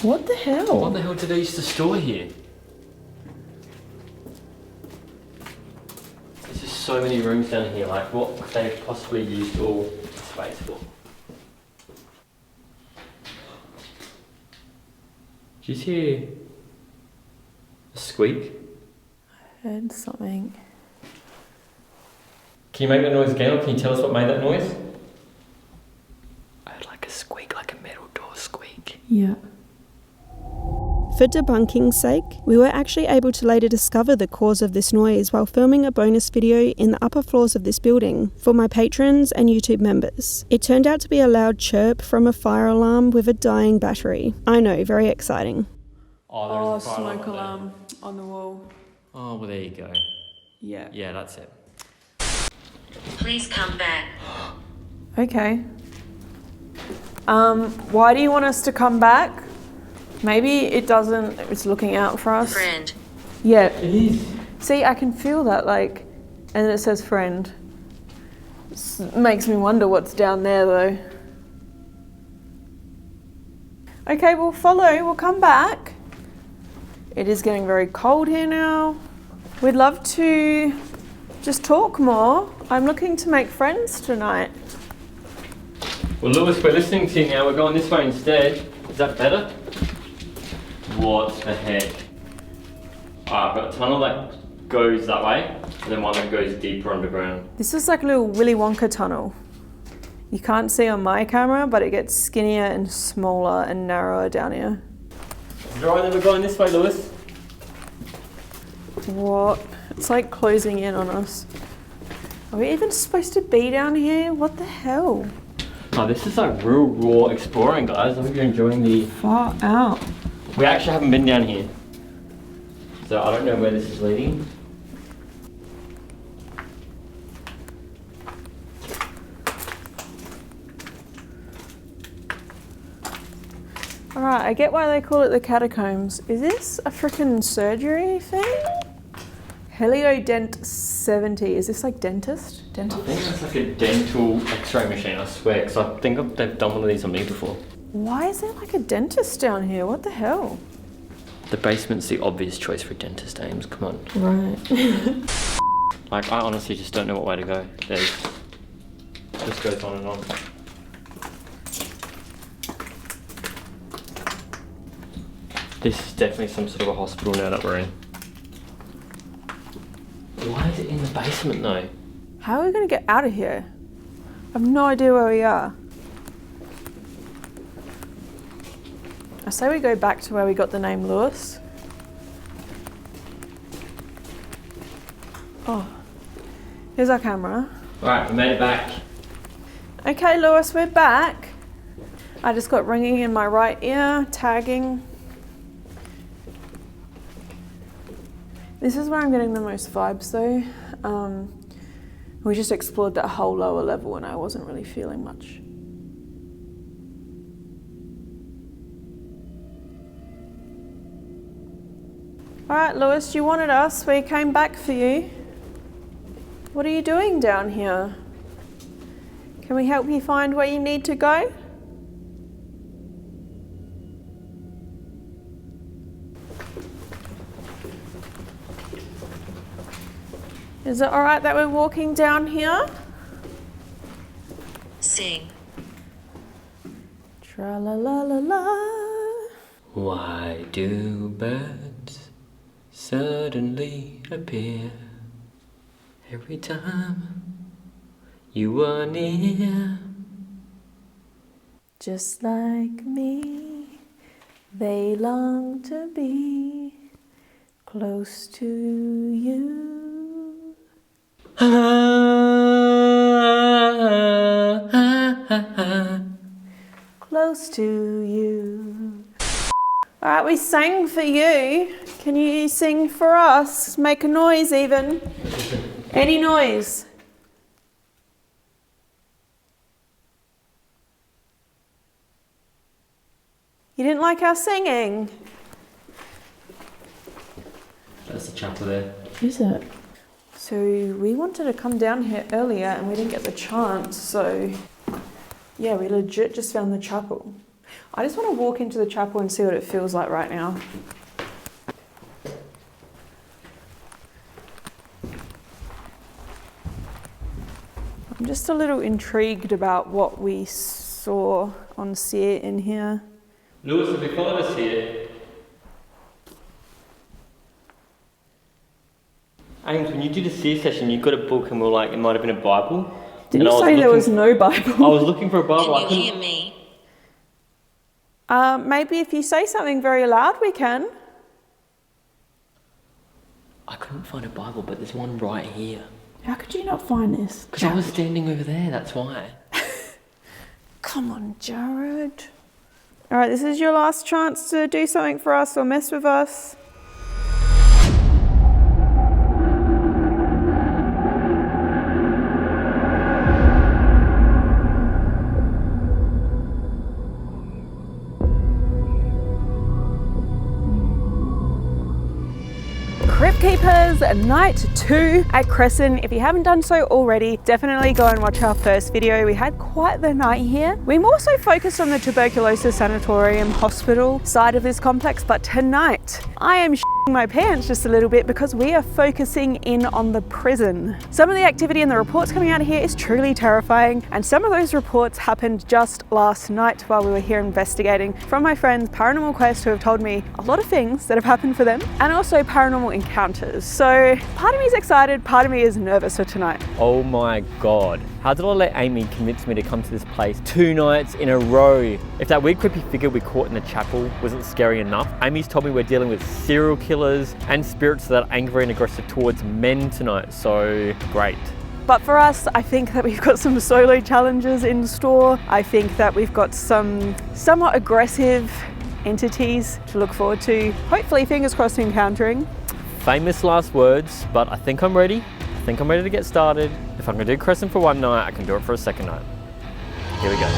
What the hell? What the hell did they used to store here? There's just so many rooms down here. Like, what could they have possibly used all the space for? Did you hear a squeak? I heard something. Can you make that noise again, or can you tell us what made that noise? I heard like a squeak, like a metal door squeak. Yeah. For debunking's sake, we were actually able to later discover the cause of this noise while filming a bonus video in the upper floors of this building for my patrons and YouTube members. It turned out to be a loud chirp from a fire alarm with a dying battery. I know, very exciting. Oh, there's a fire smoke up there. alarm on the wall. Oh, well, there you go. Yeah. Yeah, that's it. Please come back. Okay. Why do you want us to come back? Maybe it's looking out for us. Friend. Yeah. It is. See, I can feel that, like, and then it says friend. Makes me wonder what's down there, though. Okay, we'll follow. We'll come back. It is getting very cold here now. We'd love to just talk more. I'm looking to make friends tonight. Well, Lewis, we're listening to you now. We're going this way instead. Is that better? What the heck? Alright, I've got a tunnel that goes that way, and then one that goes deeper underground. This is like a little Willy Wonka tunnel. You can't see on my camera, but it gets skinnier and smaller and narrower down here. Alright, then we're going this way, Lewis. What? It's like closing in on us. Are we even supposed to be down here? What the hell? Oh, this is like real raw exploring, guys. I hope you're enjoying the... Far out. We actually haven't been down here. So I don't know where this is leading. Alright, I get why they call it the catacombs. Is this a freaking surgery thing? Heliodent 70. Is this like dentist? I think that's like a dental x-ray machine, I swear, because I think they've done one of these on me before. Why is there like a dentist down here? What the hell? The basement's the obvious choice for dentist aims, come on. Right. Like, I honestly just don't know what way to go. It just goes on and on. This is definitely some sort of a hospital now that we're in. Why is it in the basement though? How are we going to get out of here? I have no idea where we are. I say we go back to where we got the name Lewis. Oh, here's our camera. Alright, we made it back. Okay, Lewis, we're back. I just got ringing in my right ear, tagging. This is where I'm getting the most vibes though. We just explored that whole lower level and I wasn't really feeling much. Alright, Lewis, you wanted us. We came back for you. What are you doing down here? Can we help you find where you need to go? Is it alright that we're walking down here? Sing. Tra-la-la-la-la. Why do birds suddenly appear every time you are near? Just like me, they long to be close to you. Close to you. Alright, we sang for you. Can you sing for us? Make a noise even. Any noise. You didn't like our singing? That's the chapel there. Is it? So we wanted to come down here earlier and we didn't get the chance, so yeah, we legit just found the chapel. I just want to walk into the chapel and see what it feels like right now. I'm just a little intrigued about what we saw on Seer in here. Lewis, have you followed us here? Ames, when you did a seer session, you got a book and we were like, it might have been a Bible. Did you say there was no Bible? I was looking for a Bible. Can you hear me? Maybe if you say something very loud, we can. I couldn't find a Bible, but there's one right here. How could you not find this? Because I was standing over there, that's why. Come on, Jared. All right, this is your last chance to do something for us or mess with us. Crypt Keepers, night 2 at Cresson. If you haven't done so already, definitely go and watch our first video. We had quite the night here. We more so focused on the Tuberculosis Sanatorium Hospital side of this complex, but tonight I am shitting my pants just a little bit because we are focusing in on the prison. Some of the activity in the reports coming out here is truly terrifying, and some of those reports happened just last night while we were here investigating from my friends Paranormal Quest, who have told me a lot of things that have happened for them, and also paranormal encounters. So part of me is excited, part of me is nervous for tonight. Oh my God. How did I let Amy convince me to come to this place 2 nights in a row? If that weird creepy figure we caught in the chapel wasn't scary enough, Amy's told me we're dealing with serial killers and spirits that are angry and aggressive towards men tonight, so great. But for us, I think that we've got some solo challenges in store. I think that we've got some somewhat aggressive entities to look forward to, hopefully fingers crossed encountering. Famous last words, but I think I'm ready. I think I'm ready to get started. If I'm gonna do Cresson for 1 night, I can do it for a 2nd night. Here we go.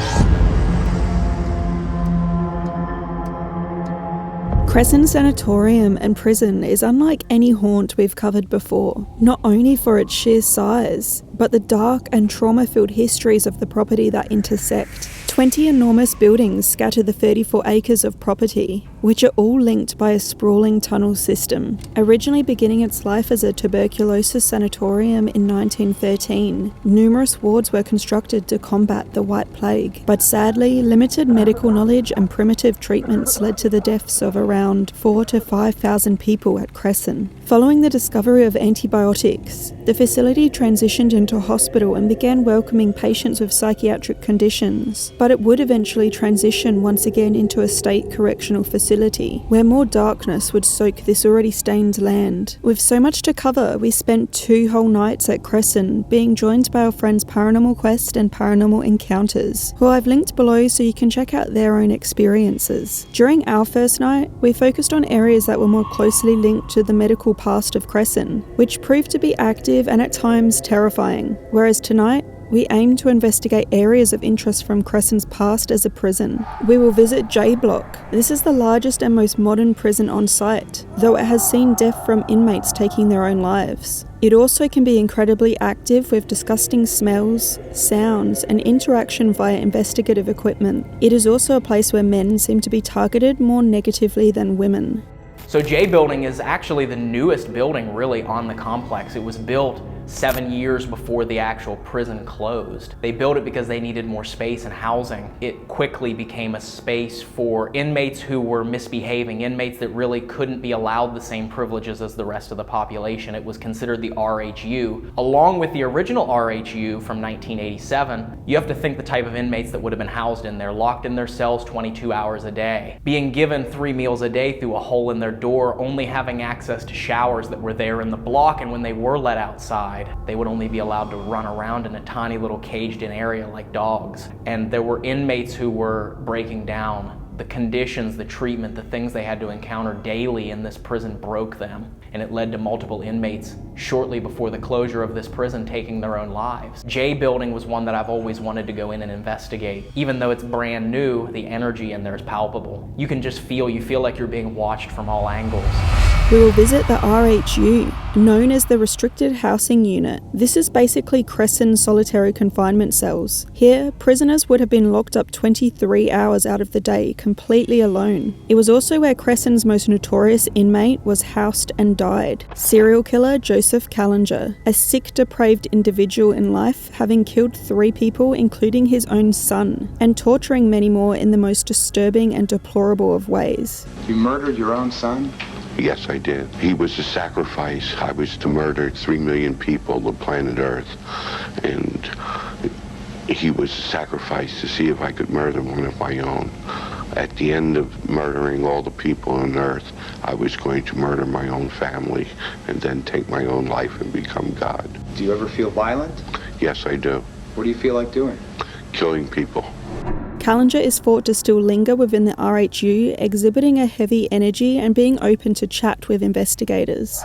Cresson Sanatorium and Prison is unlike any haunt we've covered before, not only for its sheer size, but the dark and trauma-filled histories of the property that intersect. 20 enormous buildings scatter the 34 acres of property, which are all linked by a sprawling tunnel system. Originally beginning its life as a tuberculosis sanatorium in 1913, numerous wards were constructed to combat the White Plague, but sadly, limited medical knowledge and primitive treatments led to the deaths of around 4,000 to 5,000 people at Cresson. Following the discovery of antibiotics, the facility transitioned into a hospital and began welcoming patients with psychiatric conditions, but it would eventually transition once again into a state correctional facility, where more darkness would soak this already stained land. With so much to cover, we spent 2 whole nights at Cresson, being joined by our friends Paranormal Quest and Paranormal Encounters, who I've linked below so you can check out their own experiences. During our first night, we focused on areas that were more closely linked to the medical past of Cresson, which proved to be active and at times terrifying, whereas tonight, we aim to investigate areas of interest from Cresson's past as a prison. We will visit J Block. This is the largest and most modern prison on site, though it has seen death from inmates taking their own lives. It also can be incredibly active with disgusting smells, sounds, and interaction via investigative equipment. It is also a place where men seem to be targeted more negatively than women. So J Building is actually the newest building really on the complex. It was built 7 years before the actual prison closed. They built it because they needed more space and housing. It quickly became a space for inmates who were misbehaving, inmates that really couldn't be allowed the same privileges as the rest of the population. It was considered the RHU. Along with the original RHU from 1987, you have to think the type of inmates that would have been housed in there, locked in their cells 22 hours a day, being given 3 meals a day through a hole in their door, only having access to showers that were there in the block, and when they were let outside, they would only be allowed to run around in a tiny little caged-in area like dogs. And there were inmates who were breaking down. The conditions, the treatment, the things they had to encounter daily in this prison broke them. And it led to multiple inmates shortly before the closure of this prison taking their own lives. J Building was one that I've always wanted to go in and investigate. Even though it's brand new, the energy in there is palpable. You can just you feel like you're being watched from all angles. We will visit the RHU, known as the Restricted Housing Unit. This is basically Cresson solitary confinement cells. Here, prisoners would have been locked up 23 hours out of the day, completely alone. It was also where Cresson's most notorious inmate was housed and died. Serial killer Josef Calinger, a sick, depraved individual in life, having killed 3 people, including his own son, and torturing many more in the most disturbing and deplorable of ways. You murdered your own son? Yes, I did. He was a sacrifice. I was to murder 3 million people on planet Earth. And he was a sacrifice to see if I could murder one of my own. At the end of murdering all the people on Earth, I was going to murder my own family and then take my own life and become God. Do you ever feel violent? Yes, I do. What do you feel like doing? Killing people. Calinger is thought to still linger within the RHU, exhibiting a heavy energy and being open to chat with investigators.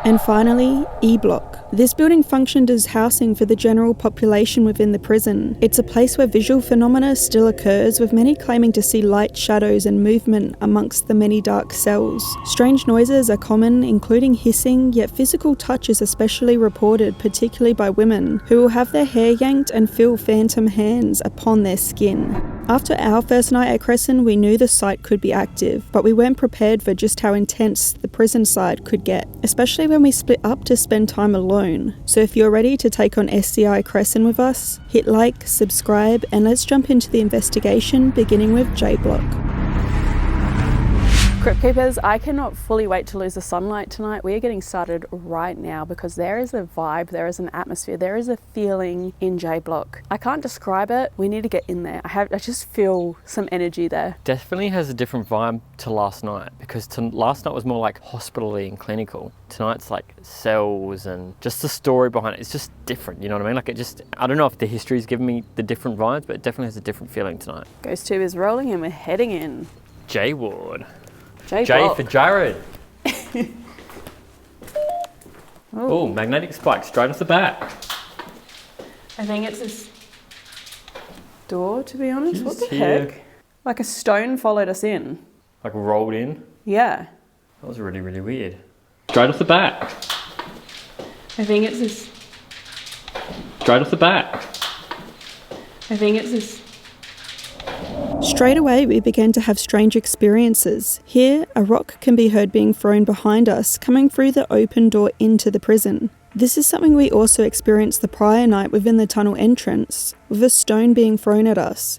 And finally, E-Block. This building functioned as housing for the general population within the prison. It's a place where visual phenomena still occurs, with many claiming to see light, shadows and movement amongst the many dark cells. Strange noises are common, including hissing, yet physical touch is especially reported, particularly by women, who will have their hair yanked and feel phantom hands upon their skin. After our first night at Cresson, we knew the site could be active, but we weren't prepared for just how intense the prison side could get, especially when we split up to spend time alone. So if you're ready to take on SCI Cresson with us, hit like, subscribe, and let's jump into the investigation, beginning with J-Block. Crypt Keepers, I cannot fully wait to lose the sunlight tonight. We are getting started right now because there is a vibe, there is an atmosphere, there is a feeling in J-Block. I can't describe it. We need to get in there. I just feel some energy there. Definitely has a different vibe to last night, because last night was more like hospital-y and clinical. Tonight's like cells and just the story behind it. It's just different, you know what I mean? Like I don't know if the history's giving me the different vibes, but it definitely has a different feeling tonight. GhostTube is rolling and we're heading in. J-Ward. J for Jared. Oh, magnetic spike straight off the bat. I think it's this door, to be honest. What the here. heck? Like a stone followed us in. Like rolled in. Yeah. That was really, really weird. Straight off the bat. I think it's this. Straight off the bat. I think it's this. Straight away, we began to have strange experiences. Here, a rock can be heard being thrown behind us, coming through the open door into the prison. This is something we also experienced the prior night within the tunnel entrance, with a stone being thrown at us.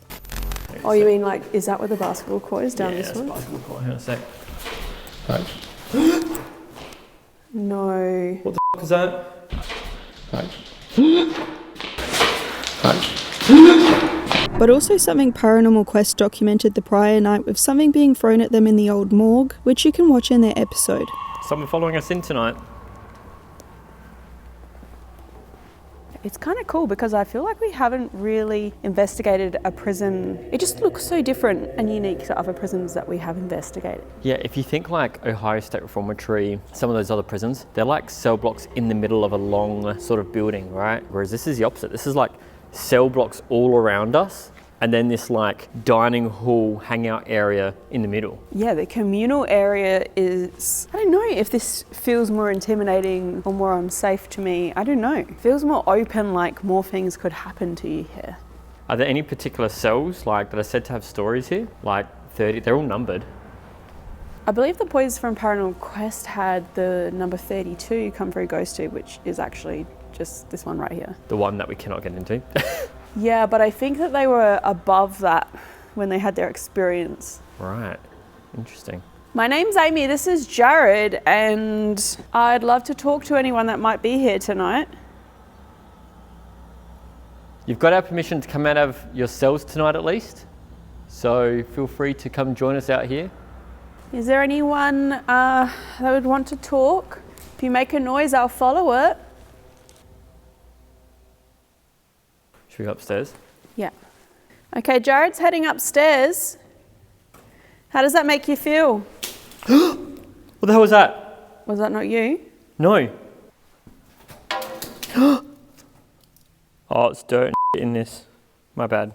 Oh, you mean like, is that where the basketball court is down this way? Yeah, basketball court. Hang on a sec. Right. No. What the f*** is that? Right. Right. But also something Paranormal Quest documented the prior night with something being thrown at them in the old morgue, which you can watch in their episode. Someone following us in tonight. It's kind of cool because I feel like we haven't really investigated a prison. It just looks so different and unique to other prisons that we have investigated. Yeah, if you think like Ohio State Reformatory, some of those other prisons, they're like cell blocks in the middle of a long sort of building, right? Whereas this is the opposite. This is like cell blocks all around us, and then this like dining hall hangout area in the middle. Yeah, the communal area is, I don't know if this feels more intimidating or more unsafe to me. I don't know. It feels more open, like more things could happen to you here. Are there any particular cells like that are said to have stories here? Like 30, they're all numbered. I believe the boys from Paranormal Quest had the number 32 come through GhostTube, which is actually just this one right here. The one that we cannot get into. Yeah, but I think that they were above that when they had their experience. Right, interesting. My name's Amy, this is Jared, and I'd love to talk to anyone that might be here tonight. You've got our permission to come out of your cells tonight at least, so feel free to come join us out here. Is there anyone that would want to talk? If you make a noise, I'll follow it. Should we go upstairs? Yeah. Okay, Jared's heading upstairs. How does that make you feel? What the hell was that? Was that not you? No. Oh, it's dirt and in this. My bad.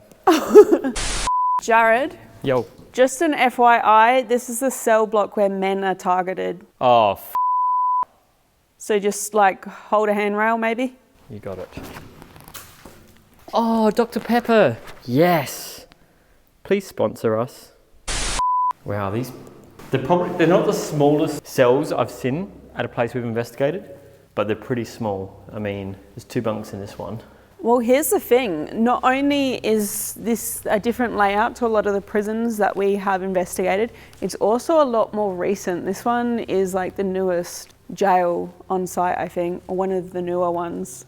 Jared, Yo. just an FYI, this is the cell block where men are targeted. Oh, So just like hold a handrail maybe? you got it. Oh, Dr. Pepper. Yes. Please sponsor us. Wow, they're not the smallest cells I've seen at a place we've investigated, but they're pretty small. I mean, there's 2 bunks in this one. Well, here's the thing. Not only is this a different layout to a lot of the prisons that we have investigated, it's also a lot more recent. This one is like the newest jail on site, I think, or one of the newer ones.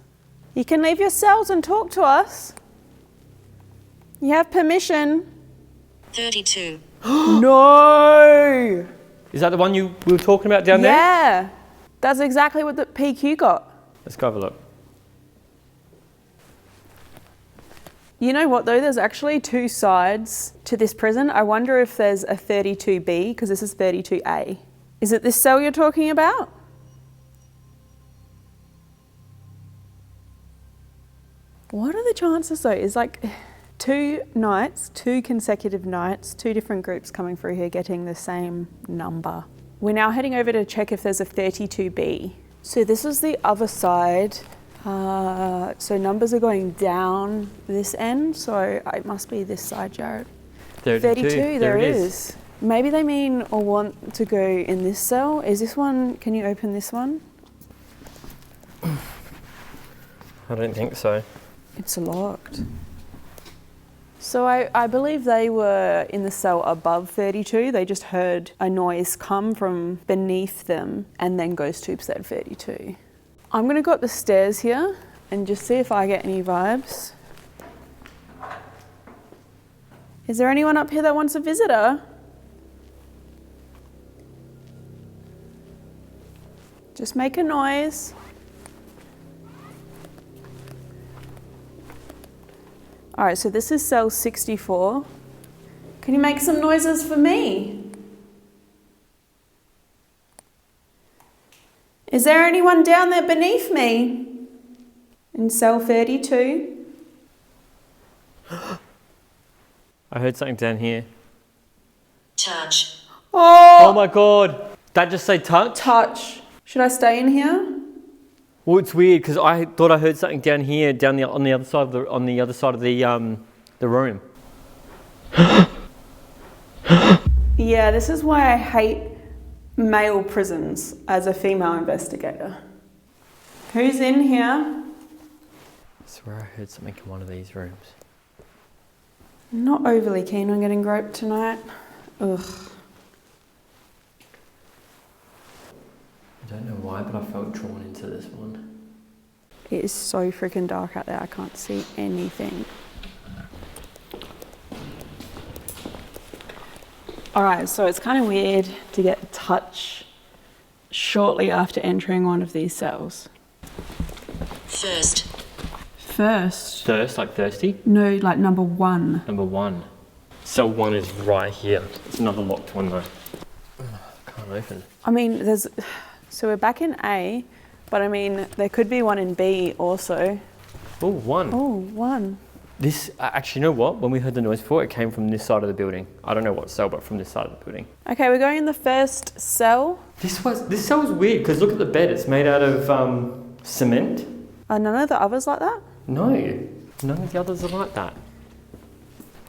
You can leave your cells and talk to us. You have permission. 32. No! Is that the one we were talking about down there? Yeah, that's exactly what the PQ got. Let's go have a look. You know what though, there's actually two sides to this prison. I wonder if there's a 32B, because this is 32A. Is it this cell you're talking about? What are the chances though? Is like 2 nights, 2 consecutive nights, 2 different groups coming through here getting the same number. We're now heading over to check if there's a 32B. So this is the other side. So numbers are going down this end, so it must be this side, Jared. 32, there it is. Maybe they mean or want to go in this cell. Is this one, can you open this one? I don't think so. It's locked. So I believe they were in the cell above 32. They just heard a noise come from beneath them, and then GhostTube said 32. I'm gonna go up the stairs here and just see if I get any vibes. Is there anyone up here that wants a visitor? Just make a noise. All right, so this is cell 64. Can you make some noises for me? Is there anyone down there beneath me? In cell 32? I heard something down here. Touch. Oh my God. That just say touch? Touch. Should I stay in here? Well, it's weird because I thought I heard something down here, on the other side of the room. Yeah, this is why I hate male prisons as a female investigator. Who's in here? I swear I heard something in one of these rooms. Not overly keen on getting groped tonight. Ugh. I don't know why, but I felt drawn into this one. It is so freaking dark out there, I can't see anything. All right, so it's kind of weird to get a touch shortly after entering one of these cells. First. First? Thirst, like thirsty? No, like number 1. Number 1. Cell 1 is right here. It's another locked one though. Can't open. I mean, so we're back in A, but I mean, there could be one in B also. Oh, 1. Oh, 1. This, actually, you know what? When we heard the noise before, it came from this side of the building. I don't know what cell, but from this side of the building. Okay, we're going in the first cell. This cell was weird because look at the bed. It's made out of cement. Are none of the others like that? No, none of the others are like that.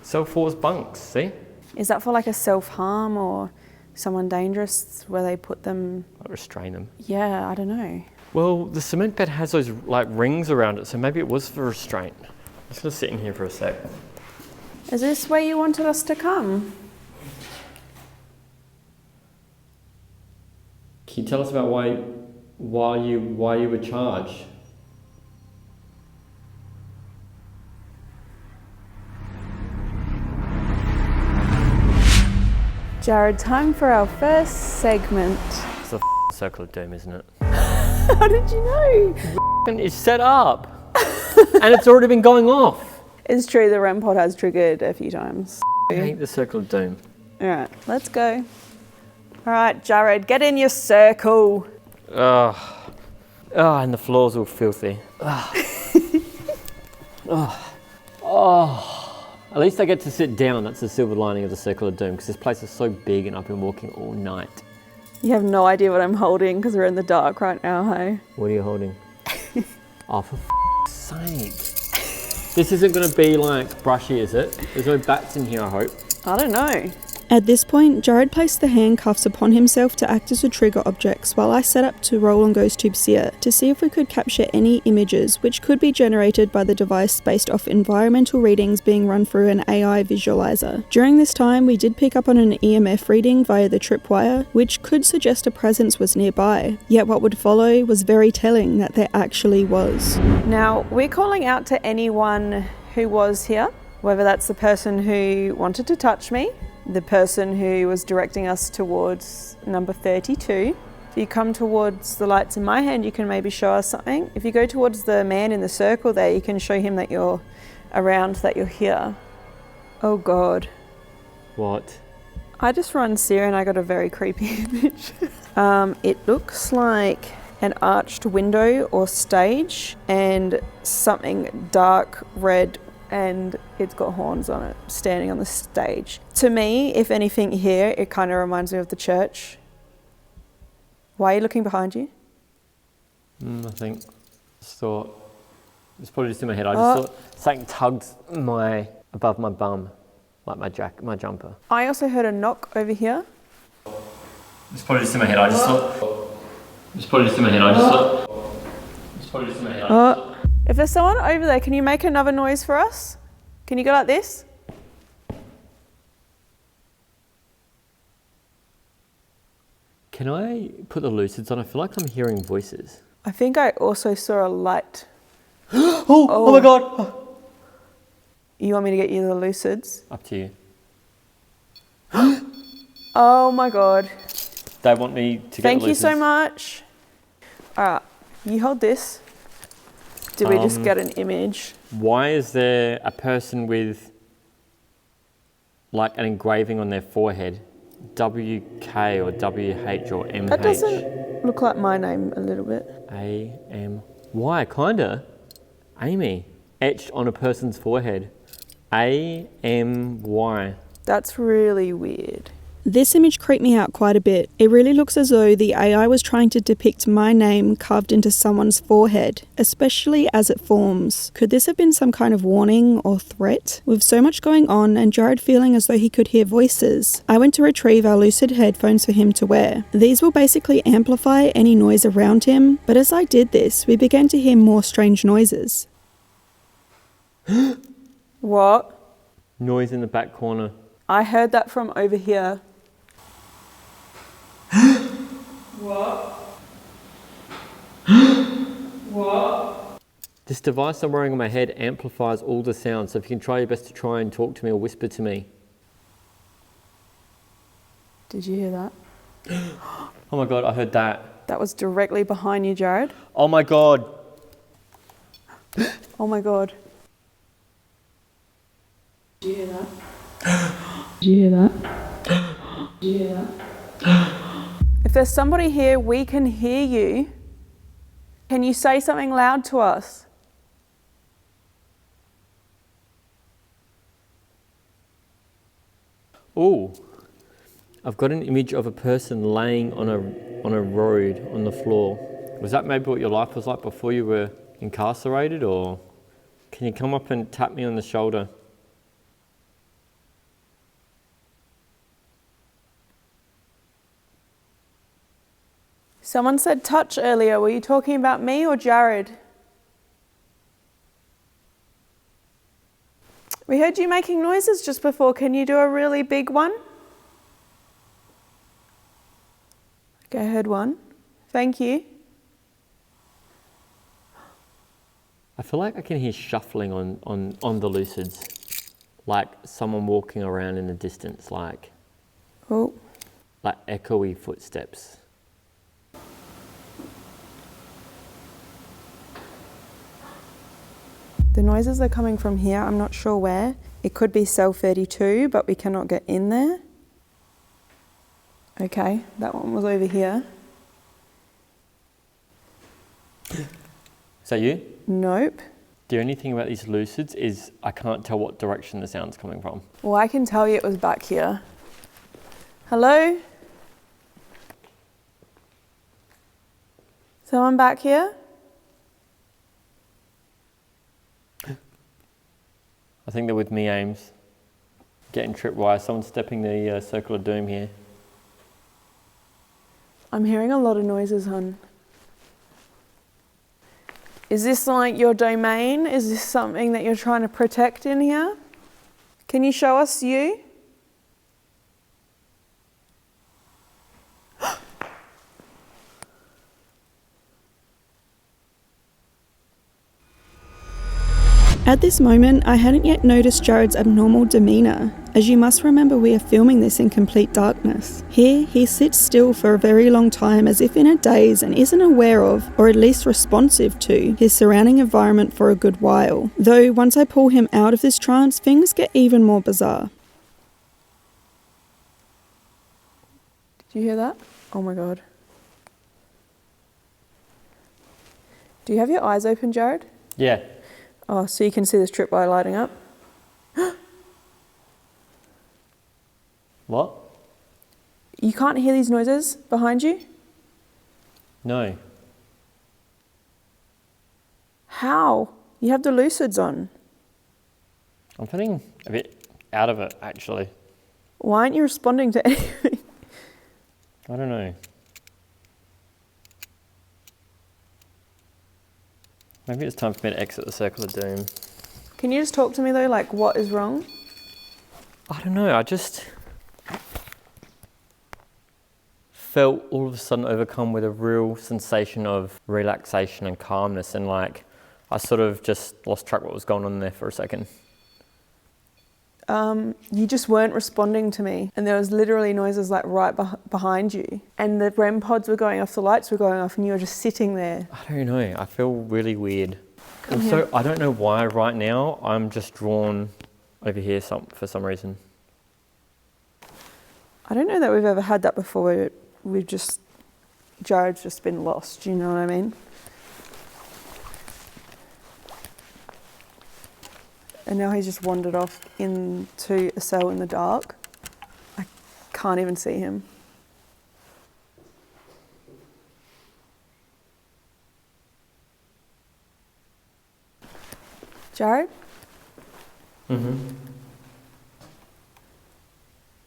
Cell 4's bunks, see? Is that for like a self-harm or someone dangerous where they put them? Like restrain them. Yeah, I don't know. Well, the cement bed has those like rings around it, so maybe it was for restraint. I'm just gonna sit in here for a sec. Is this where you wanted us to come? Can you tell us about why you were charged? Jared, time for our first segment. It's a circle of doom, isn't it? How did you know? It's set up. And it's already been going off. It's true, the REM pod has triggered a few times. I hate the circle of doom. All right, let's go. All right, Jared, get in your circle. And the floor's all filthy. At least I get to sit down. That's the silver lining of the circle of doom, because this place is so big and I've been walking all night. You have no idea what I'm holding because we're in the dark right now, hey? What are you holding? Oh, for sake. This isn't going to be like brushy, is it? There's no bats in here, I hope. I don't know. At this point, Jared placed the handcuffs upon himself to act as a trigger objects while I set up to roll on GhostTube Seer to see if we could capture any images which could be generated by the device based off environmental readings being run through an AI visualizer. During this time, we did pick up on an EMF reading via the tripwire, which could suggest a presence was nearby. Yet what would follow was very telling that there actually was. Now, we're calling out to anyone who was here, whether that's the person who wanted to touch me, the person who was directing us towards number 32. If you come towards the lights in my hand, you can maybe show us something. If you go towards the man in the circle there, you can show him that you're around, that you're here. Oh God. What? I just run Seer and I got a very creepy image. It looks like an arched window or stage and something dark red, and it's got horns on it, standing on the stage. To me, if anything here, it kind of reminds me of the church. Why are you looking behind you? I think, just thought, it's probably just in my head, I just thought something tugged above my bum, like my jumper. I also heard a knock over here. It's probably just in my head, I just thought, it's probably just in my head, I just thought, it's probably just in my head, I just thought. If there's someone over there, can you make another noise for us? Can you go like this? Can I put the lucids on? I feel like I'm hearing voices. I think I also saw a light. Oh my God! You want me to get you the lucids? Up to you. Oh my God. They want me to get the lucids. Thank you so much. All right, you hold this. Did we just get an image? Why is there a person with like an engraving on their forehead? WK or WH or MH? That doesn't look like my name a little bit. Why? Kinda. Amy. Etched on a person's forehead. AMY. That's really weird. This image creeped me out quite a bit. It really looks as though the AI was trying to depict my name carved into someone's forehead, especially as it forms. Could this have been some kind of warning or threat? With so much going on and Jared feeling as though he could hear voices, I went to retrieve our Lucid headphones for him to wear. These will basically amplify any noise around him, but as I did this, we began to hear more strange noises. What? Noise in the back corner. I heard that from over here. What? What? This device I'm wearing on my head amplifies all the sounds, so if you can try your best to try and talk to me or whisper to me. Did you hear that? Oh my God, I heard that. That was directly behind you, Jared. Oh my God. Oh my God. Did you hear that? Did you hear that? Did you hear that? If there's somebody here, we can hear you. Can you say something loud to us? Oh, I've got an image of a person laying on a road on the floor. Was that maybe what your life was like before you were incarcerated, or can you come up and tap me on the shoulder? Someone said touch earlier. Were you talking about me or Jared? We heard you making noises just before. Can you do a really big one? Okay, I heard one. Thank you. I feel like I can hear shuffling on the lucids, like someone walking around in the distance, like echoey footsteps. The noises are coming from here. I'm not sure where. It could be cell 32, but we cannot get in there. Okay, that one was over here. Is that you? Nope. The only thing about these lucids is I can't tell what direction the sound's coming from. Well, I can tell you it was back here. Hello? Someone back here? I think they're with me, Ames. Getting tripwire. Someone's stepping the circle of doom here. I'm hearing a lot of noises, hon. Is this like your domain? Is this something that you're trying to protect in here? Can you show us you? At this moment, I hadn't yet noticed Jared's abnormal demeanour, as you must remember we are filming this in complete darkness. Here, he sits still for a very long time as if in a daze and isn't aware of, or at least responsive to, his surrounding environment for a good while. Though once I pull him out of this trance, things get even more bizarre. Did you hear that? Oh my god. Do you have your eyes open, Jared? Yeah. Oh, so you can see this tripwire lighting up? What? You can't hear these noises behind you? No. How? You have the lucids on. I'm feeling a bit out of it, actually. Why aren't you responding to anything? I don't know. Maybe it's time for me to exit the circle of doom. Can you just talk to me though, like what is wrong? I don't know, I just felt all of a sudden overcome with a real sensation of relaxation and calmness, and like I sort of just lost track of what was going on there for a second. You just weren't responding to me, and there was literally noises like right behind you, and the REM pods were going off, the lights were going off, and you were just sitting there. I don't know, I feel really weird. Come Also, here. I don't know why right now I'm just drawn over here for some reason. I don't know that we've ever had that before. Jared's just been lost, do you know what I mean? And now he's just wandered off into a cell in the dark. I can't even see him. Jared? Mm-hmm.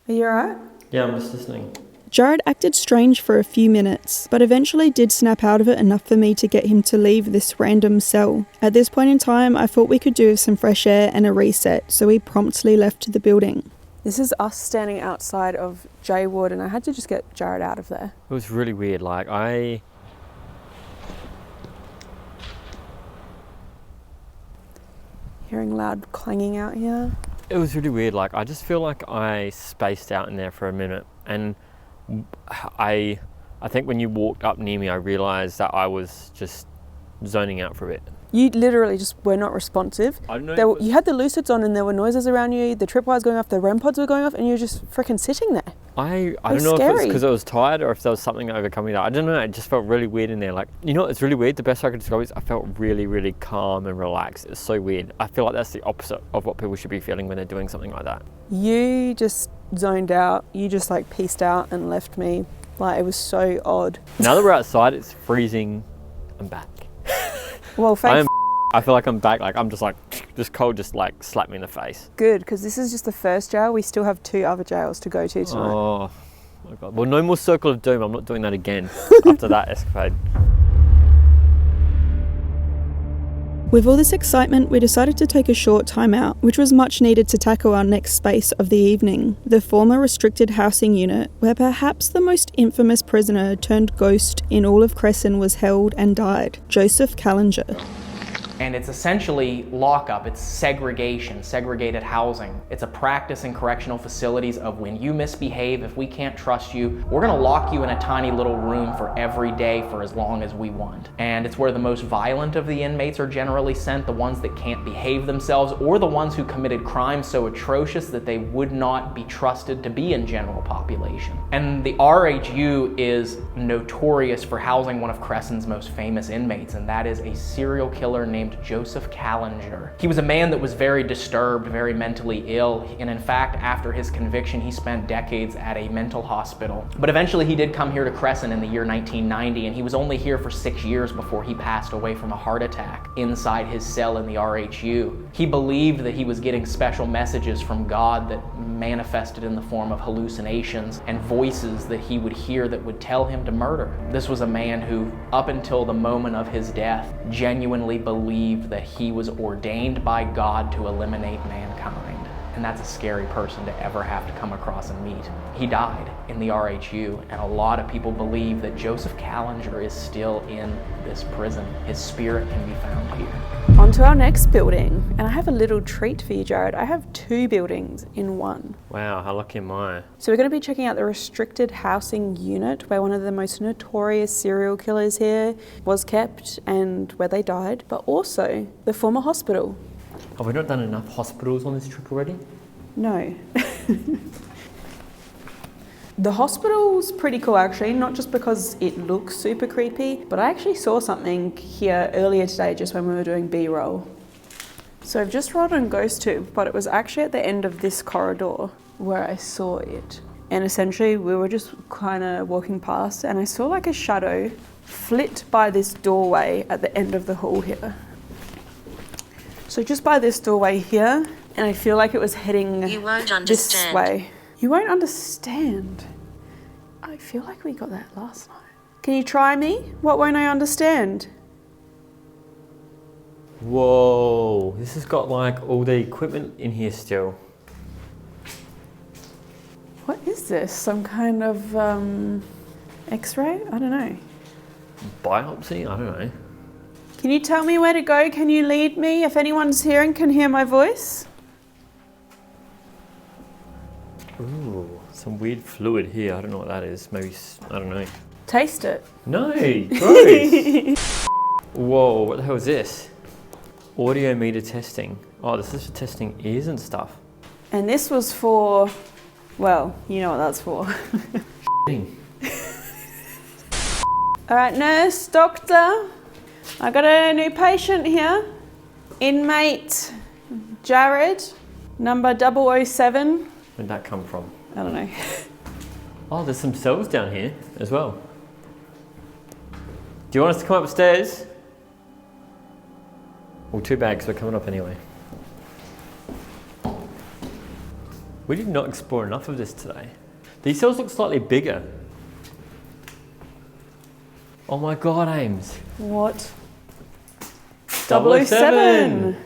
Are you alright? Yeah, I'm just listening. Jared acted strange for a few minutes, but eventually did snap out of it enough for me to get him to leave this random cell. At this point in time, I thought we could do with some fresh air and a reset, so we promptly left the building. This is us standing outside of J Ward, and I had to just get Jared out of there. It was really weird, like Hearing loud clanging out here. It was really weird, like I just feel like I spaced out in there for a minute, and I think when you walked up near me, I realised that I was just zoning out for a bit. You literally just were not responsive. I don't know. You had the lucids on and there were noises around you, the tripwires going off, the REM pods were going off, and you were just freaking sitting there. I don't was know if it's scary. because I was tired or if there was something overcoming that. I don't know, it just felt really weird in there. Like, you know, it's really weird. The best I could describe it is I felt really, really calm and relaxed. It's so weird. I feel like that's the opposite of what people should be feeling when they're doing something like that. You just zoned out. You just like peaced out and left me. Like, it was so odd. Now that we're outside, it's freezing. I'm back. Well, I feel like I'm back. Like, I'm just like, this cold just like slapped me in the face. good, because this is just the first jail. We still have 2 other jails to go to tonight. Oh my God. Well, no more Circle of Doom. I'm not doing that again after that escapade. With all this excitement, we decided to take a short time out, which was much needed to tackle our next space of the evening, the former restricted housing unit, where perhaps the most infamous prisoner turned ghost in all of Cresson was held and died, Josef Calinger. And it's essentially lockup, it's segregation, segregated housing. It's a practice in correctional facilities of when you misbehave, if we can't trust you, we're gonna lock you in a tiny little room for every day for as long as we want. And it's where the most violent of the inmates are generally sent, the ones that can't behave themselves, or the ones who committed crimes so atrocious that they would not be trusted to be in general population. And the RHU is notorious for housing one of Cresson's most famous inmates, and that is a serial killer named named Josef Calinger. He was a man that was very disturbed, very mentally ill, and in fact, after his conviction, he spent decades at a mental hospital. But eventually he did come here to Cresson in the year 1990, and he was only here for 6 years before he passed away from a heart attack inside his cell in the RHU. He believed that he was getting special messages from God that manifested in the form of hallucinations and voices that he would hear that would tell him to murder. This was a man who, up until the moment of his death, genuinely believed that he was ordained by God to eliminate mankind. And that's a scary person to ever have to come across and meet. He died in the RHU, and a lot of people believe that Josef Calinger is still in this prison. His spirit can be found here. On to our next building, and I have a little treat for you, Jared. I have 2 buildings in one. Wow, how lucky am I? So we're going to be checking out the restricted housing unit where one of the most notorious serial killers here was kept and where they died, but also the former hospital. Have we not done enough hospitals on this trip already? No. The hospital's pretty cool actually, not just because it looks super creepy, but I actually saw something here earlier today just when we were doing B-roll. So I've just rolled on GhostTube, but it was actually at the end of this corridor where I saw it. And essentially we were just kind of walking past and I saw like a shadow flit by this doorway at the end of the hall here. So just by this doorway here, and I feel like it was heading You won't this understand. way. You won't understand. I feel like we got that last night. Can you try me? What won't I understand? Whoa, this has got like all the equipment in here still. What is this? Some kind of X-ray? I don't know. Biopsy? I don't know. Can you tell me where to go? Can you lead me? If anyone's here and can hear my voice. Ooh, some weird fluid here. I don't know what that is. Maybe, I don't know. Taste it. No, gross. Whoa, what the hell is this? Audio meter testing. Oh, this is for testing ears and stuff. And this was for, well, you know what that's for. All right, nurse, doctor. I got a new patient here. Inmate Jared, number 007. Where'd that come from? I don't know. Oh, there's some cells down here as well. Do you want us to come upstairs? Well, too bad, because we're coming up anyway. We did not explore enough of this today. These cells look slightly bigger. Oh my God, Ames. What? 007.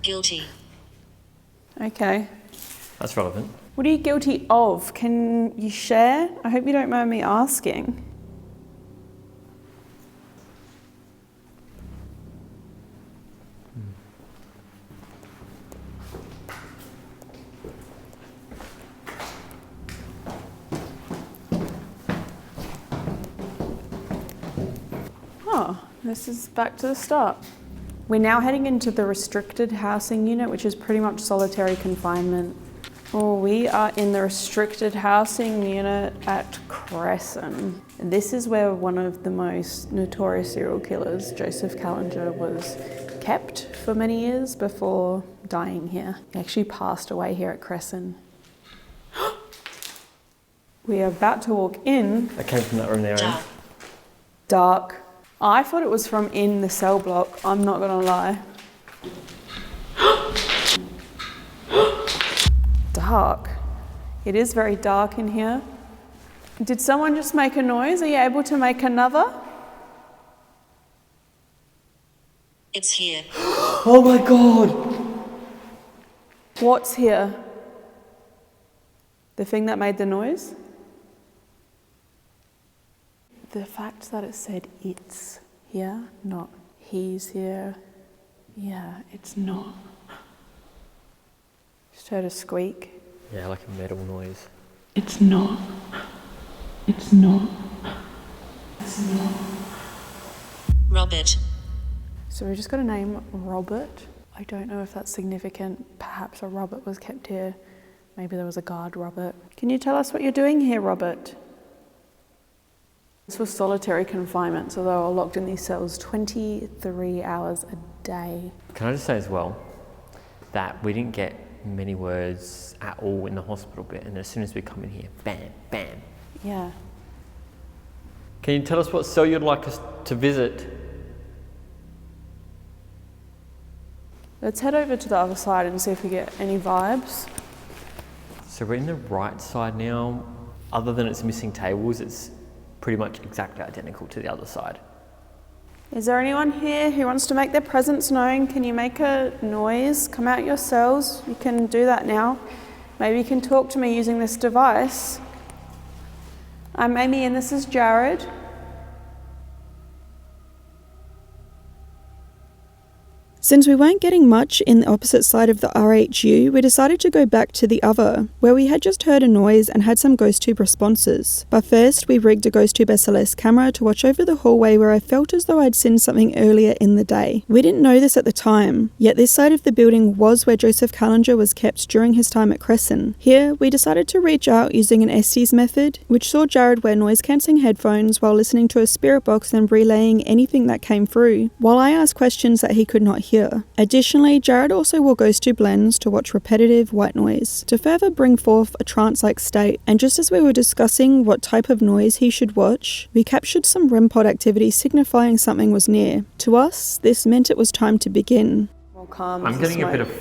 Guilty. Okay. That's relevant. What are you guilty of? Can you share? I hope you don't mind me asking. Oh, this is back to the start. We're now heading into the restricted housing unit, which is pretty much solitary confinement. Oh, we are in the restricted housing unit at Cresson. This is where one of the most notorious serial killers, Josef Calinger, was kept for many years before dying here. He actually passed away here at Cresson. We are about to walk in. That came from that room there. Dark. Dark. I thought it was from in the cell block, I'm not gonna lie. Dark. It is very dark in here. Did someone just make a noise? Are you able to make another? It's here. Oh my God! What's here? The thing that made the noise? The fact that it said it's here, not he's here. Yeah, it's not. Just heard a squeak. Yeah, like a metal noise. It's not. It's not. It's not. Robert. So we just got a name, Robert. I don't know if that's significant. Perhaps a Robert was kept here. Maybe there was a guard Robert. Can you tell us what you're doing here, Robert? This was solitary confinement, so they were locked in these cells 23 hours a day. Can I just say as well that we didn't get many words at all in the hospital bit, and as soon as we come in here, bam, bam. Yeah. Can you tell us what cell you'd like us to visit? Let's head over to the other side and see if we get any vibes. So we're in the right side now. Other than it's missing tables, it's pretty much exactly identical to the other side. Is there anyone here who wants to make their presence known? Can you make a noise? Come out your cells. You can do that now. Maybe you can talk to me using this device. I'm Amy and this is Jared. Since we weren't getting much in the opposite side of the RHU, we decided to go back to the other, where we had just heard a noise and had some GhostTube responses. But first, we rigged a GhostTube SLS camera to watch over the hallway where I felt as though I'd seen something earlier in the day. We didn't know this at the time, yet this side of the building was where Josef Calinger was kept during his time at Cresson. Here, we decided to reach out using an Estes method, which saw Jared wear noise-cancelling headphones while listening to a spirit box and relaying anything that came through, while I asked questions that he could not hear. Additionally, Jared also wore GhostTube Lens to watch repetitive white noise, to further bring forth a trance-like state, and just as we were discussing what type of noise he should watch, we captured some REM pod activity signifying something was near. To us, this meant it was time to begin. Well, calm. I'm getting a bit of...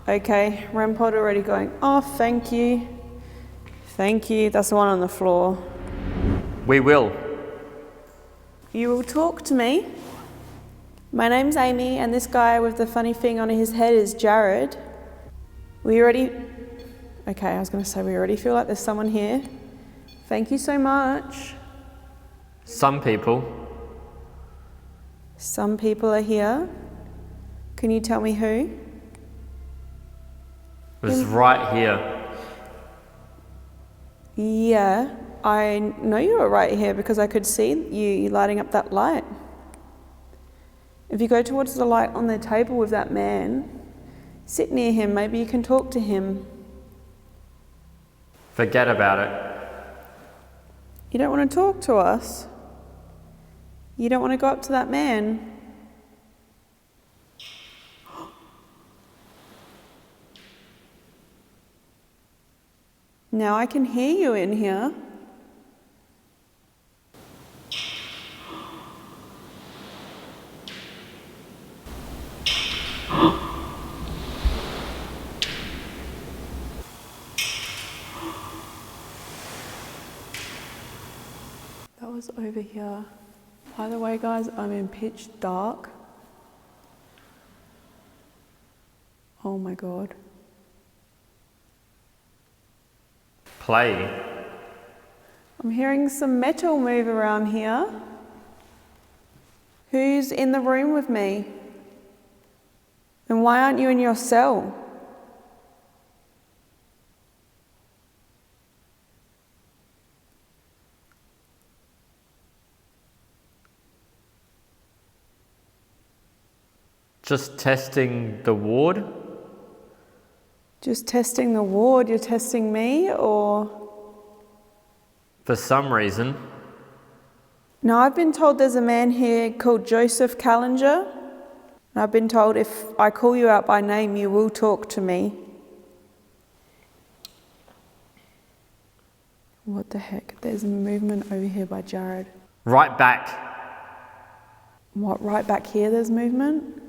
Okay, REM pod already going off, thank you. Thank you, that's the one on the floor. We will. You will talk to me. My name's Amy, and this guy with the funny thing on his head is Jared. We already feel like there's someone here. Thank you so much. Some people. Some people are here. Can you tell me who? It was right here. Yeah, I know you were right here because I could see you lighting up that light. If you go towards the light on the table with that man, sit near him, maybe you can talk to him. Forget about it. You don't want to talk to us? You don't want to go up to that man? Now I can hear you in here. That was over here. By the way, guys, I'm in pitch dark. Oh my God. Play. I'm hearing some metal move around here. Who's in the room with me? And why aren't you in your cell? Just testing the ward? Just testing the ward? You're testing me, or? For some reason. No, I've been told there's a man here called Josef Calinger. And I've been told if I call you out by name, you will talk to me. What the heck? There's movement over here by Jared. Right back. What, right back here there's movement?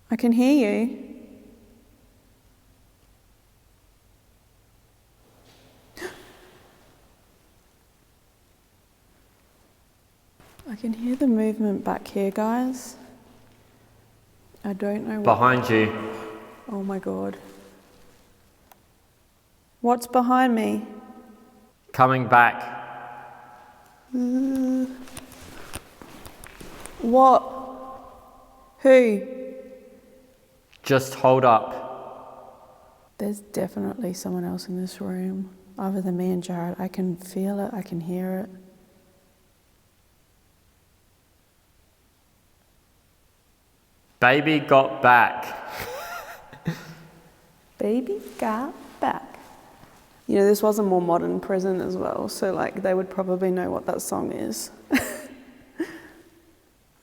I can hear you. I can hear the movement back here, guys. I don't know what... Behind you. Oh my God. What's behind me? Coming back. What? Who? Just hold up. There's definitely someone else in this room, other than me and Jared. I can feel it, I can hear it. Baby got back. Baby got back. You know, this was a more modern prison as well, so like they would probably know what that song is.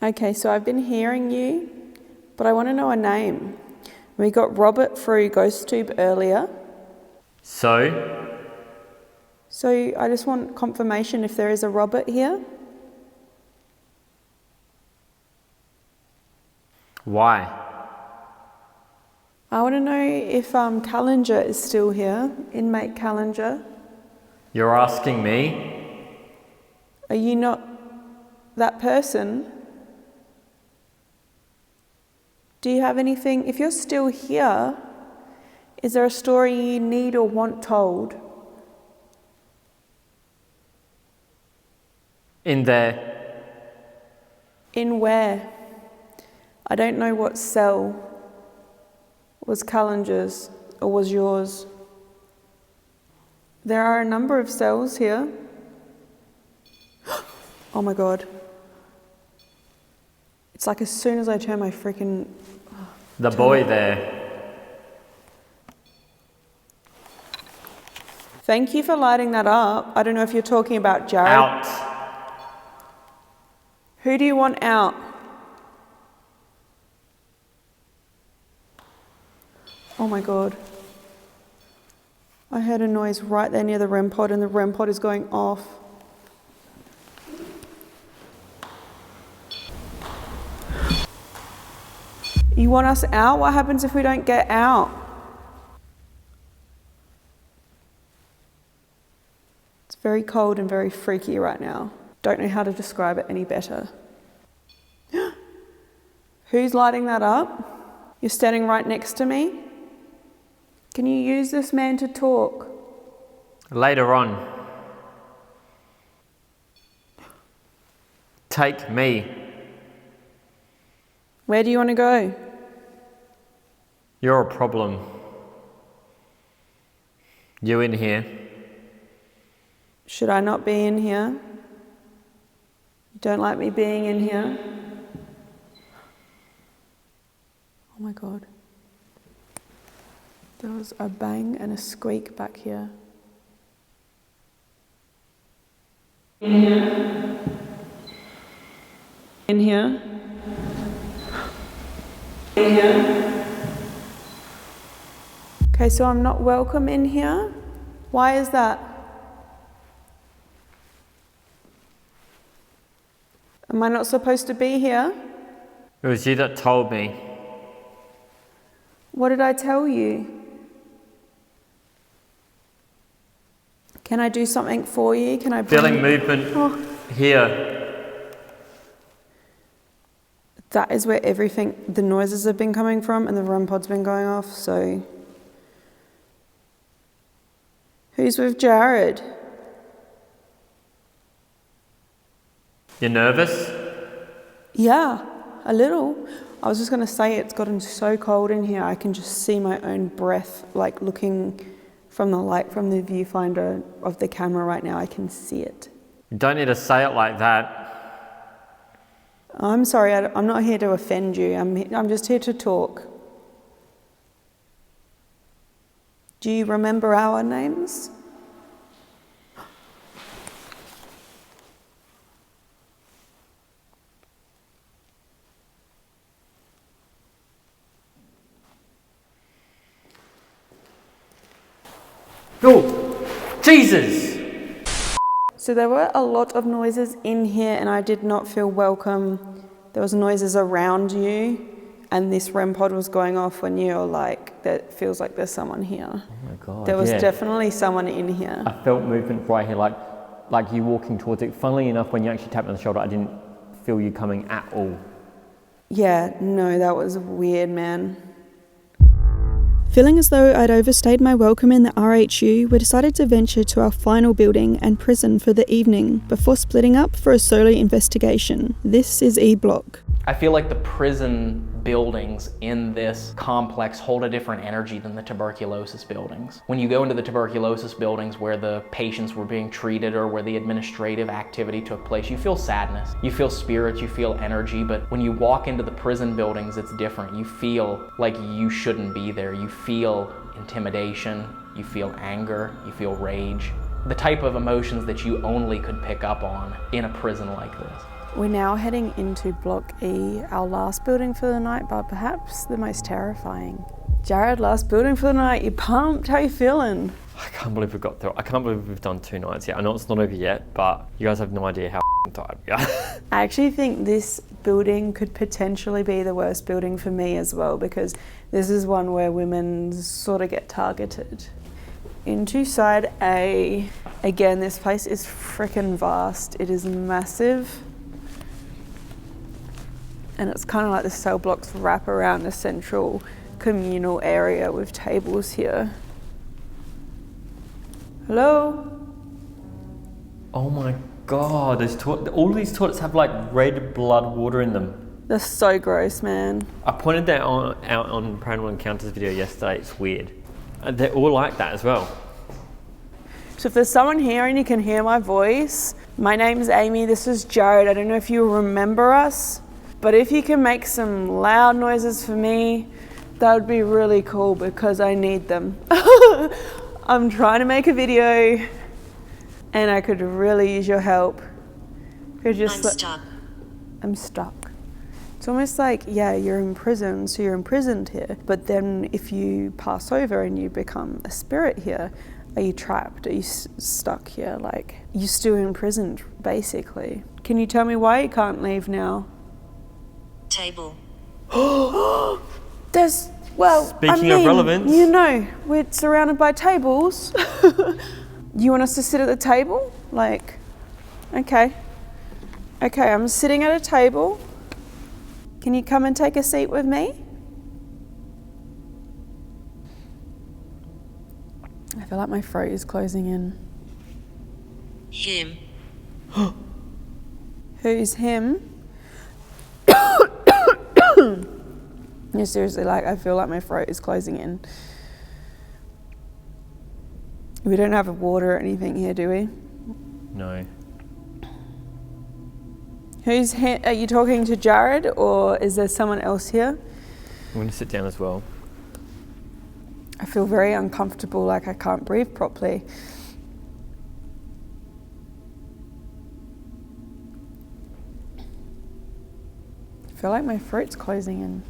Okay, so I've been hearing you, but I want to know a name. We got Robert through GhostTube earlier. So? So I just want confirmation if there is a Robert here. Why? I want to know if Calinger is still here, inmate Calinger. You're asking me? Are you not that person? Do you have anything, if you're still here, is there a story you need or want told? In there. In where? I don't know what cell was Calinger's or was yours. There are a number of cells here. Oh my God. It's like as soon as I turn my freaking... The boy there. Thank you for lighting that up. I don't know if you're talking about Jared. Out. Who do you want out? Oh my God. I heard a noise right there near the REM pod and the REM pod is going off. You want us out? What happens if we don't get out? It's very cold and very freaky right now. Don't know how to describe it any better. Who's lighting that up? You're standing right next to me? Can you use this man to talk? Later on. Take me. Where do you want to go? You're a problem. You in here? Should I not be in here? You don't like me being in here? Oh my God. There was a bang and a squeak back here. In here? In here? In here? Okay, so I'm not welcome in here. Why is that? Am I not supposed to be here? It was you that told me. What did I tell you? Can I do something for you? Can I bring Feeling movement here. That is where everything, the noises have been coming from and the REM pod's been going off, so... Who's with Jared? You nervous? Yeah, a little. I was just going to say it's gotten so cold in here, I can just see my own breath, like looking from the light from the viewfinder of the camera right now, I can see it. You don't need to say it like that. I'm sorry, I'm not here to offend you, I'm just here to talk. Do you remember our names? Oh, Jesus! So there were a lot of noises in here and I did not feel welcome. There was noises around you and this REM pod was going off when you're like, that feels like there's someone here. Oh my God. There was definitely someone in here. I felt movement right here, like you walking towards it. Funnily enough, when you actually tapped me on the shoulder, I didn't feel you coming at all. Yeah, no, that was weird, man. Feeling as though I'd overstayed my welcome in the RHU, we decided to venture to our final building and prison for the evening, before splitting up for a solo investigation. This is E Block. I feel like the prison buildings in this complex hold a different energy than the tuberculosis buildings. When you go into the tuberculosis buildings where the patients were being treated or where the administrative activity took place, you feel sadness, you feel spirit, you feel energy, but when you walk into the prison buildings, it's different. You feel like you shouldn't be there. You feel intimidation, you feel anger, you feel rage. The type of emotions that you only could pick up on in a prison like this. We're now heading into Block E, our last building for the night, but perhaps the most terrifying. Jared, last building for the night. You pumped? How you feeling? I can't believe we got through. I can't believe we've done 2 nights yet. I know it's not over yet, but you guys have no idea how tired we are. I actually think this building could potentially be the worst building for me as well, because this is one where women sort of get targeted. Into side A. Again, this place is freaking vast. It is massive. And it's kind of like the cell blocks wrap around a central communal area with tables here. Hello? Oh my god, all these toilets have like red blood water in them. They're so gross, man. I pointed that out on Paranormal Encounters video yesterday. It's weird. They're all like that as well. So if there's someone here and you can hear my voice, my name's Amy, this is Jared. I don't know if you remember us, but if you can make some loud noises for me, that would be really cool because I need them. I'm trying to make a video and I could really use your help. I'm stuck. I'm stuck. It's almost like, yeah, you're in prison, so you're imprisoned here. But then if you pass over and you become a spirit here, are you trapped? Are you stuck here? Like, you're still imprisoned, basically. Can you tell me why you can't leave now? Table. There's, well, Speaking of relevance. you know, we're surrounded by tables. You want us to sit at the table? Like, okay. Okay, I'm sitting at a table. Can you come and take a seat with me? I feel like my throat is closing in. Him. Who's him? Yeah, seriously, like, I feel like my throat is closing in. We don't have water or anything here, do we? No. Who's here? Are you talking to Jared or is there someone else here? I'm going to sit down as well. I feel very uncomfortable, like I can't breathe properly. I feel like my throat's closing in.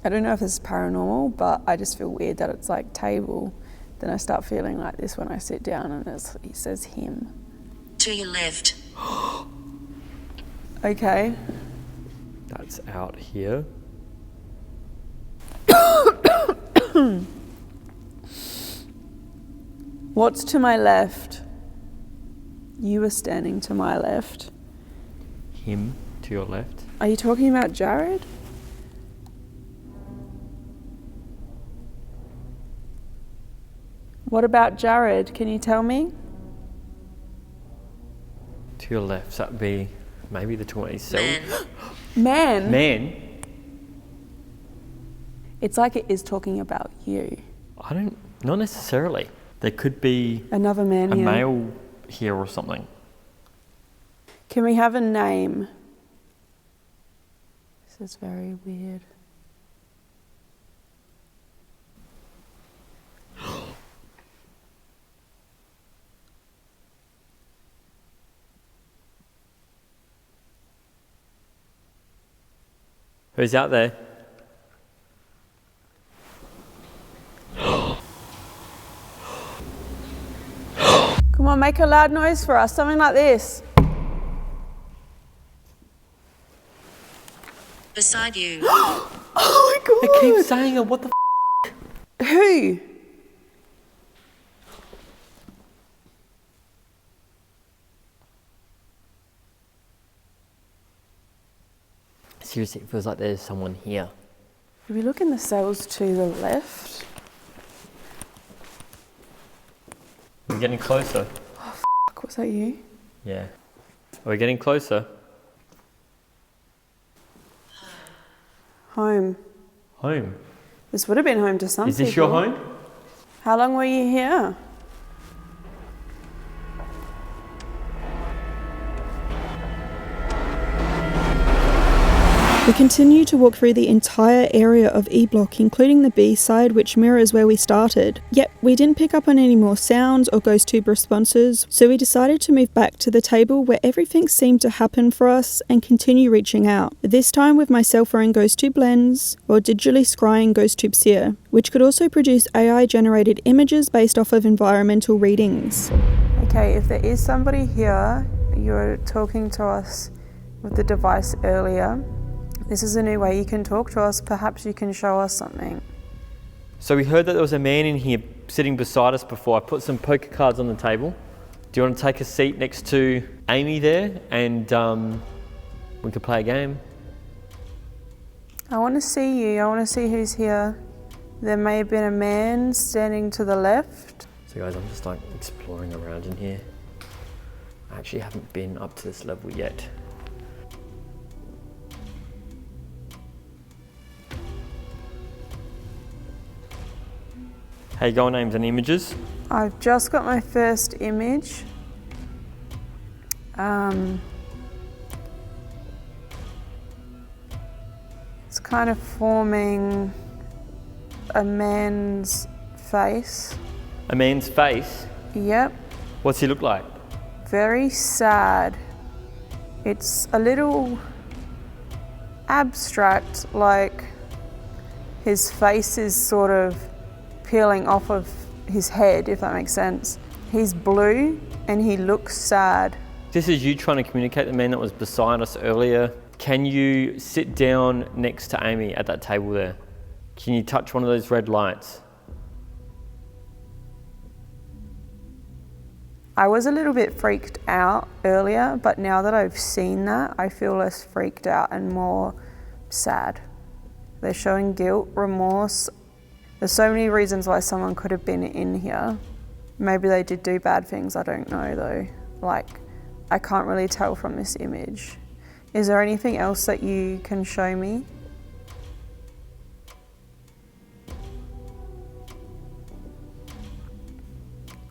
I don't know if this is paranormal, but I just feel weird that it's like table. Then I start feeling like this when I sit down and it says him. To your left. Okay. That's out here. What's to my left? You were standing to my left. Him to your left. Are you talking about Jared? What about Jared? Can you tell me? To your left, so that'd be maybe the 20 cell. Man. Man? Man? It's like it is talking about you. Not necessarily. There could be Another man a here. male here or something. Can we have a name? This is very weird. Who's out there? Come on, make a loud noise for us, something like this. Beside you. Oh my god! I keep saying it, what the Who? Seriously, it feels like there's someone here. If we look in the cells to the left. We're getting closer. Fuck, was that you? Yeah. Are we getting closer? Home. Home. This would have been home to some Is this people. your home? How long were you here? We continue to walk through the entire area of E Block, including the B side, which mirrors where we started. Yet, we didn't pick up on any more sounds or GhostTube responses, so we decided to move back to the table where everything seemed to happen for us and continue reaching out. This time with myself wearing GhostTube Lens or digitally scrying GhostTube Seer, which could also produce AI-generated images based off of environmental readings. Okay, if there is somebody here, you were talking to us with the device earlier. This is a new way you can talk to us. Perhaps you can show us something. So we heard that there was a man in here sitting beside us before. I put some poker cards on the table. Do you want to take a seat next to Amy there and we could play a game? I want to see you. I want to see who's here. There may have been a man standing to the left. So guys, I'm just like exploring around in here. I actually haven't been up to this level yet. How you going, names and images? I've just got my first image. It's kind of forming a man's face. A man's face? Yep, What's he look like? very sad. It's a little abstract, like his face is sort of peeling off of his head, if that makes sense. He's blue and he looks sad. This is you trying to communicate the man that was beside us earlier. Can you sit down next to Amy at that table there? Can you touch one of those red lights? I was a little bit freaked out earlier, but now that I've seen that, I feel less freaked out and more sad. They're showing guilt, remorse. There's so many reasons why someone could have been in here. Maybe they did do bad things, I don't know though. Like, I can't really tell from this image. Is there anything else that you can show me?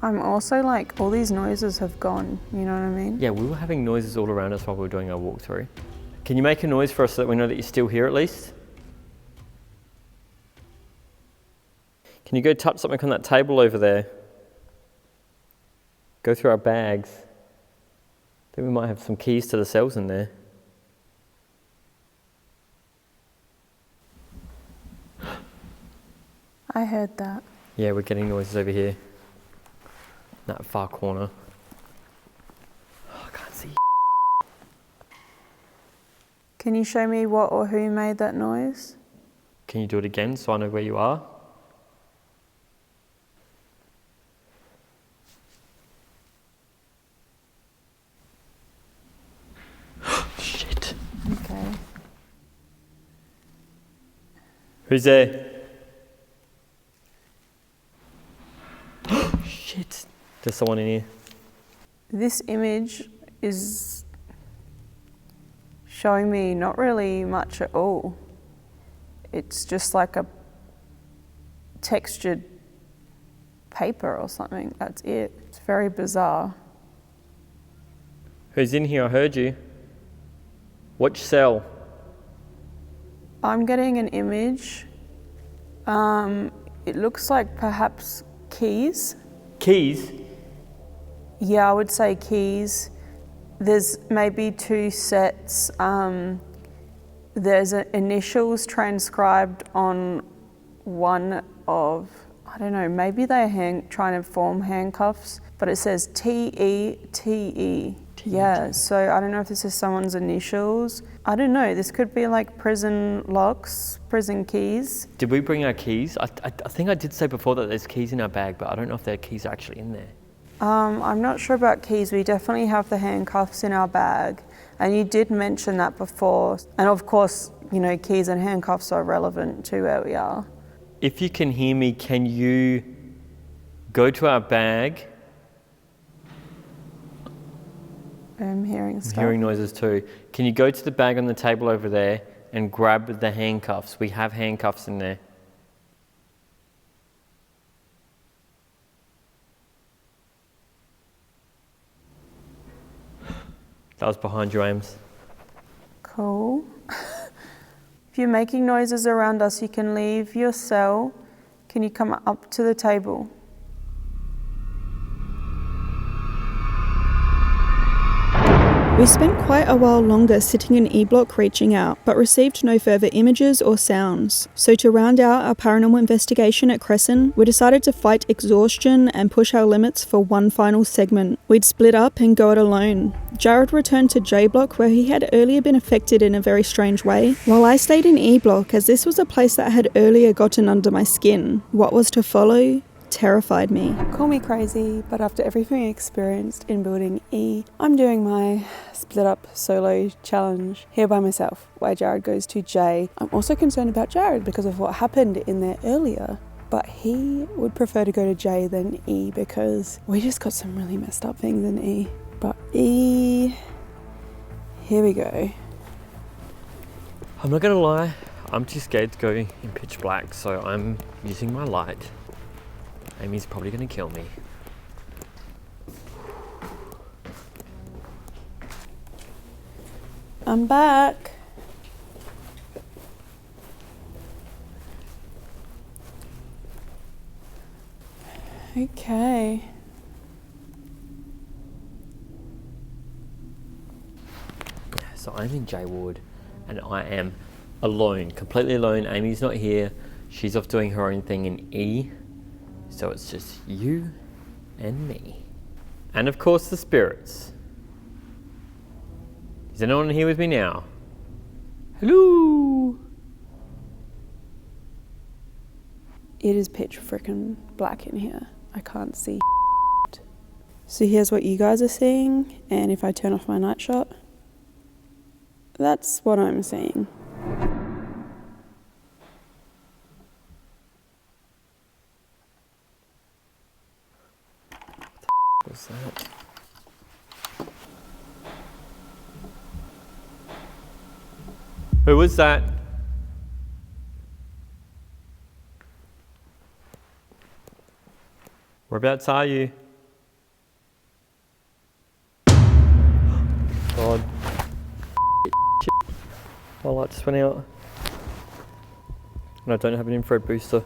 I'm also like, all these noises have gone, you know what I mean? Yeah, we were having noises all around us while we were doing our walkthrough. Can you make a noise for us so that we know that you're still here at least? Can you go touch something on that table over there? Go through our bags. I think we might have some keys to the cells in there. I heard that. Yeah, we're getting noises over here. That far corner. Oh, I can't see. Can you show me what or who made that noise? Can you do it again so I know where you are? Shit. Okay. Who's there? Shit. There's someone in here. This image is showing me not really much at all. It's just like a textured paper or something, that's it. It's very bizarre. Who's in here? I heard you. Which cell? I'm getting an image. It looks like perhaps keys. Keys? Yeah, I would say keys. There's maybe two sets. There's initials transcribed on one of, I don't know, maybe they're trying to form handcuffs, but it says T-E-T-E. Yeah, so I don't know if this is someone's initials. I don't know, this could be like prison locks, prison keys. Did we bring our keys? I think I did say before that there's keys in our bag, but I don't know if their keys are actually in there. I'm not sure about keys. We definitely have the handcuffs in our bag. And you did mention that before. And of course, you know, keys and handcuffs are relevant to where we are. If you can hear me, can you go to our bag? I'm hearing stuff. I'm hearing noises too. Can you go to the bag on the table over there and grab the handcuffs? We have handcuffs in there. That was behind you, Ames. Cool. If you're making noises around us, you can leave your cell. Can you come up to the table? We spent quite a while longer sitting in E Block reaching out, but received no further images or sounds. So to round out our paranormal investigation at Cresson, we decided to fight exhaustion and push our limits for one final segment. We'd split up and go it alone. Jared returned to J Block, where he had earlier been affected in a very strange way, while I stayed in E Block, as this was a place that had earlier gotten under my skin. What was to follow terrified me. Call me crazy, but after everything I experienced in building E, I'm doing my split up solo challenge here by myself, while Jared goes to J. I'm also concerned about Jared because of what happened in there earlier, but he would prefer to go to J than E because we just got some really messed up things in E. But E, here we go. I'm not gonna lie, I'm too scared to go in pitch black, so I'm using my light. Amy's probably gonna kill me. I'm back. Okay. So I'm in J Ward and I am alone, completely alone. Amy's not here. She's off doing her own thing in E. So it's just you and me. And of course the spirits. Is anyone here with me now? Hello? It is pitch frickin' black in here. I can't see. So here's what you guys are seeing, and if I turn off my night shot, that's what I'm seeing. What's that? Who was that? Whereabouts are you? God. My light just went out. And I don't have an infrared booster.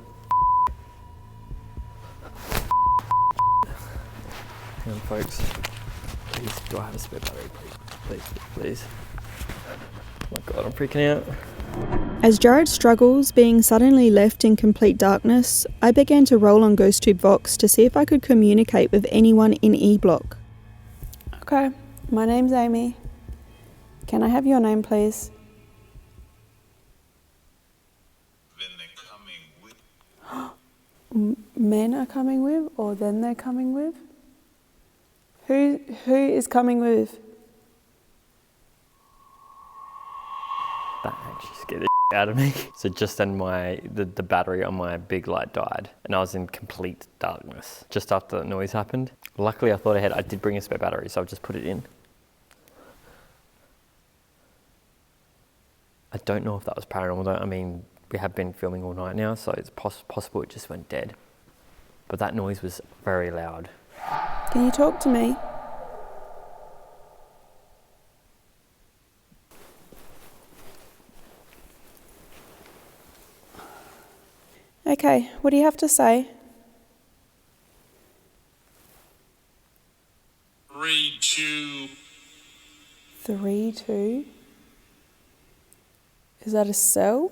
Hang on, folks. Please, do I have a spare battery, please? Please. Oh my God, I'm freaking out. As Jared struggles, being suddenly left in complete darkness, I began to roll on GhostTube Vox to see if I could communicate with anyone in E Block. Okay, my name's Amy. Can I have your name, please? Then they're coming with. Men are coming with, or then they're coming with? Who is coming with? That actually scared the out of me. So just then the battery on my big light died and I was in complete darkness just after that noise happened. Luckily I thought ahead, I did bring a spare battery, so I'll just put it in. I don't know if that was paranormal though. I mean, we have been filming all night now, so it's possible it just went dead. But that noise was very loud. Can you talk to me? Okay, what do you have to say? 3, 2. 3, 2. Is that a cell?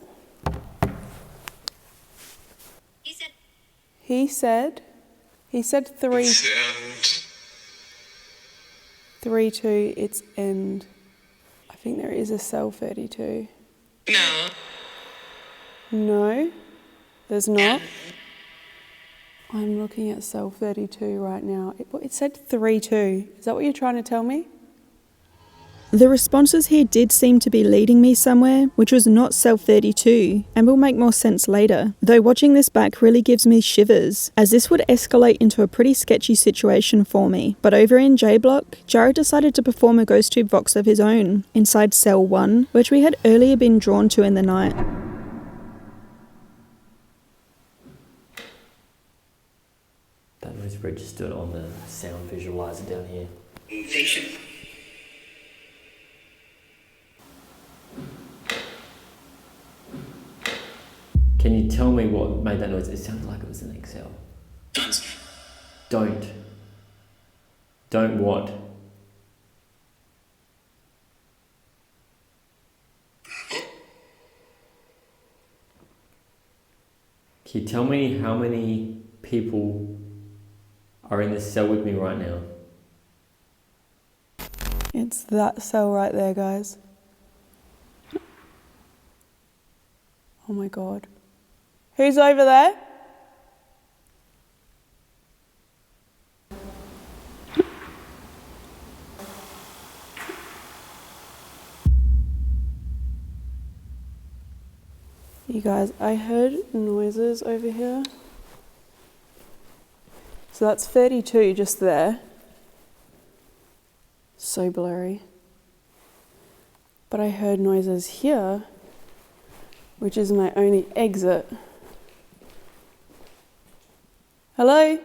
He said 3. And 3, 2, it's end. I think there is a cell 32. No. No, there's not. I'm looking at cell 32 right now. It said 3, 2. Is that what you're trying to tell me? The responses here did seem to be leading me somewhere, which was not cell 32, and will make more sense later, though watching this back really gives me shivers, as this would escalate into a pretty sketchy situation for me. But over in J Block, Jared decided to perform a GhostTube Vox of his own, inside cell 1, which we had earlier been drawn to in the night. That was registered on the sound visualizer down here. Can you tell me what made that noise? It sounds like it was an Excel. Don't. Don't what? Can you tell me how many people are in this cell with me right now? It's that cell right there, guys. Oh my God. Who's over there? You guys, I heard noises over here. So that's 32 just there. So blurry. But I heard noises here, which is my only exit. Hello?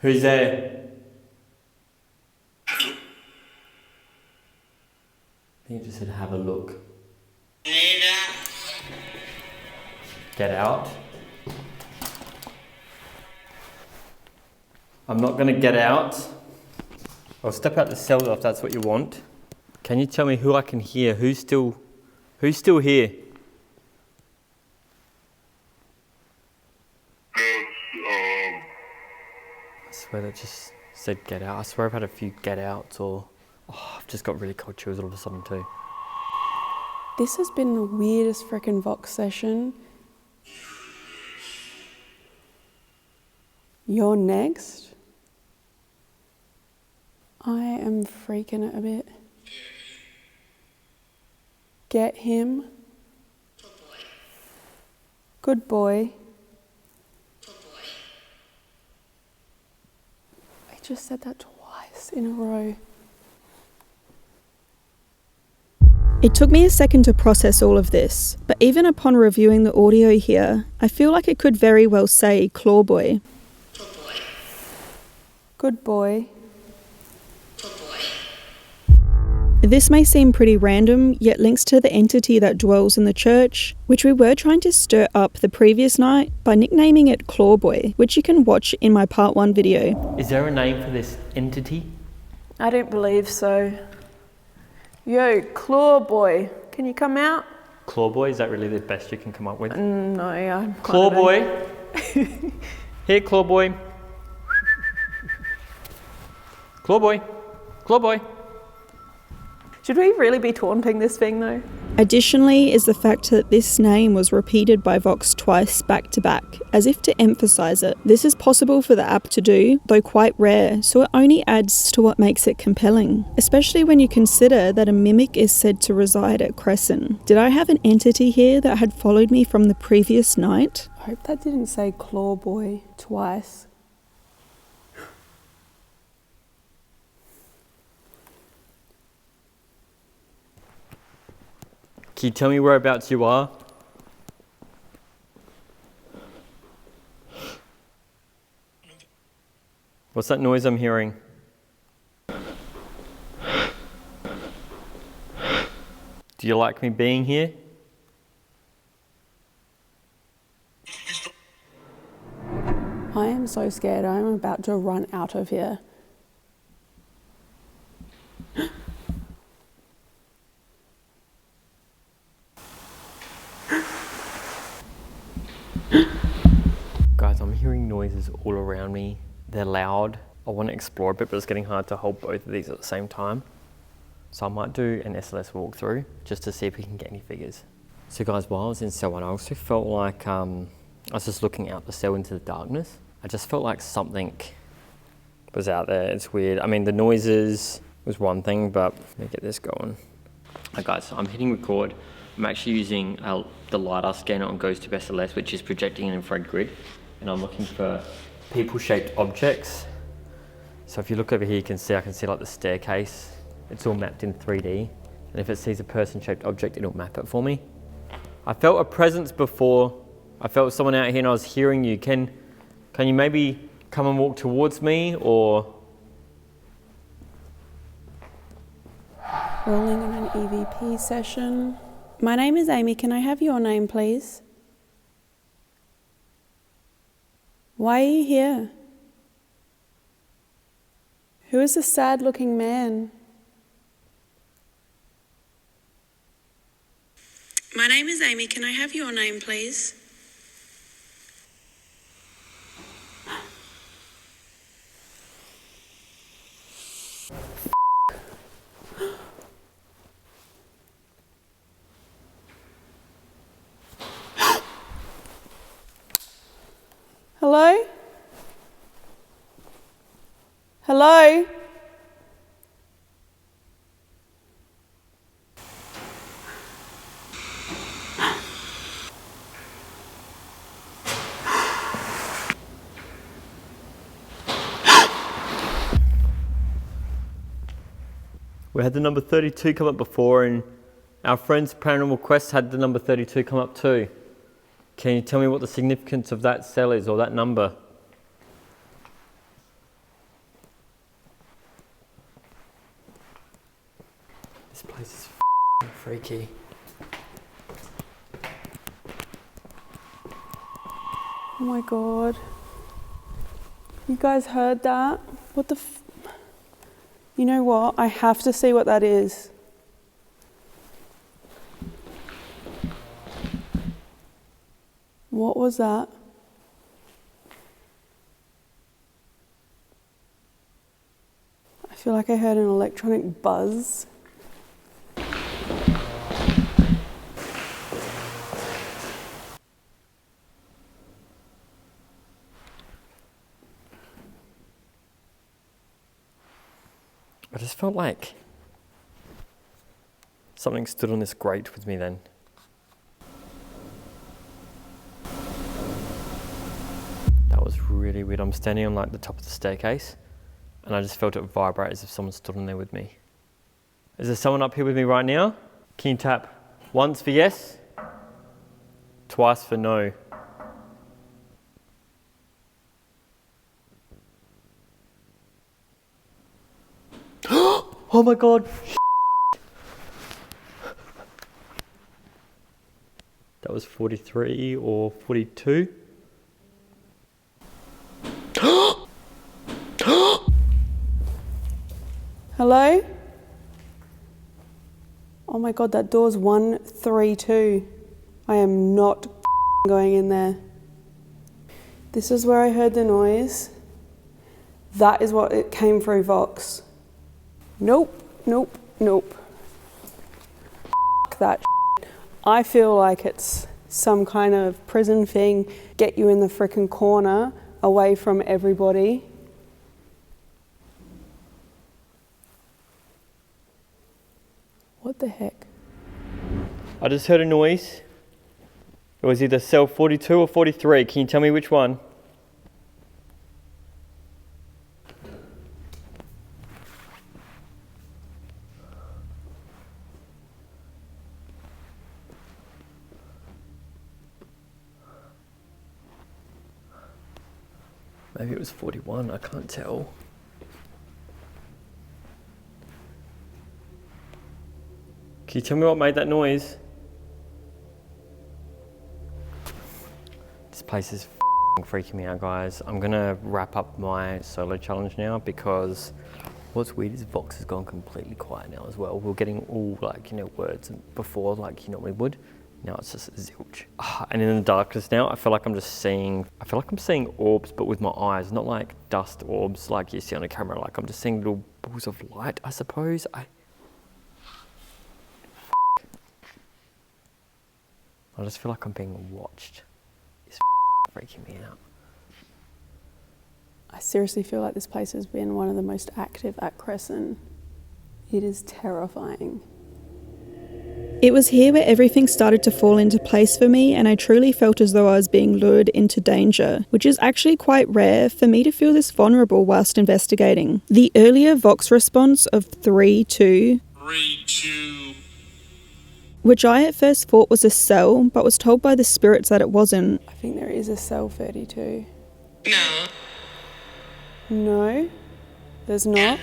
Who's there? I think it just said have a look. Get out. I'm not gonna get out. I'll step out the cell if that's what you want. Can you tell me who I can hear? Who's still here? I swear that just said get out. I swear I've had a few get outs or I've just got really cold chills all of a sudden too. This has been the weirdest freaking Vox session. You're next? I am freaking it a bit. Get him. Good boy. I just said that twice in a row. It took me a second to process all of this, but even upon reviewing the audio here, I feel like it could very well say Clawboy. Good boy. This may seem pretty random, yet links to the entity that dwells in the church, which we were trying to stir up the previous night by nicknaming it Clawboy, which you can watch in my part 1 video. Is there a name for this entity? I don't believe so. Yo, Clawboy, can you come out? Clawboy, is that really the best you can come up with? No, I'm Clawboy. Here, Clawboy. Clawboy. Clawboy. Should we really be taunting this thing though? Additionally is the fact that this name was repeated by Vox twice back to back, as if to emphasise it. This is possible for the app to do, though quite rare, so it only adds to what makes it compelling, especially when you consider that a mimic is said to reside at Cresson. Did I have an entity here that had followed me from the previous night? I hope that didn't say Clawboy twice. Can you tell me whereabouts you are? What's that noise I'm hearing? Do you like me being here? I am so scared. I am about to run out of here. Guys, I'm hearing noises all around me. They're loud. I want to explore a bit, but it's getting hard to hold both of these at the same time. So I might do an SLS walkthrough just to see if we can get any figures. So guys, while I was in cell 1, I also felt like I was just looking out the cell into the darkness. I just felt like something was out there. It's weird. I mean, the noises was one thing, but let me get this going. Alright guys, so I'm hitting record. I'm actually using the LiDAR scanner on GhostTube SLS, which is projecting an infrared grid, and I'm looking for people-shaped objects. So if you look over here, I can see like the staircase. It's all mapped in 3D, and if it sees a person-shaped object, it'll map it for me. I felt a presence before. I felt someone out here, and I was hearing you. Can you maybe come and walk towards me, or Rolling on an EVP session. My name is Amy. Can I have your name, please? Why are you here? Who is the sad-looking man? My name is Amy. Can I have your name, please? Hello? Hello? We had the number 32 come up before, and our friend's Paranormal Quest had the number 32 come up too. Can you tell me what the significance of that cell is, or that number? This place is freaky. Oh my god. You guys heard that? What the You know what? I have to see what that is. What was that? I feel like I heard an electronic buzz. I just felt like something stood on this grate with me then. That was really weird. I'm standing on like the top of the staircase and I just felt it vibrate as if someone stood on there with me. Is there someone up here with me right now? Can you tap once for yes, twice for no? Oh my god! That was 43 or 42. Hello? Oh my god, that door's 132. I am not going in there. This is where I heard the noise. That is what it came through Vox. Nope, nope, nope. That shit. I feel like it's some kind of prison thing. Get you in the frickin' corner, away from everybody. What the heck? I just heard a noise. It was either cell 42 or 43. Can you tell me which one? Maybe it was 41, I can't tell. Can you tell me what made that noise? This place is freaking me out, guys. I'm gonna wrap up my solo challenge now because what's weird is Vox has gone completely quiet now as well. We're getting all like, you know, words before like you normally would. Now it's just zilch. And in the darkness now, I feel like I'm seeing orbs, but with my eyes, not like dust orbs like you see on a camera. Like I'm just seeing little balls of light, I suppose. I just feel like I'm being watched. It's freaking me out. I seriously feel like this place has been one of the most active at Cresson. It is terrifying. It was here where everything started to fall into place for me, and I truly felt as though I was being lured into danger, which is actually quite rare for me to feel this vulnerable whilst investigating. The earlier Vox response of 3-2, which I at first thought was a cell, but was told by the spirits that it wasn't. I think there is a cell 32. No. No, there's not.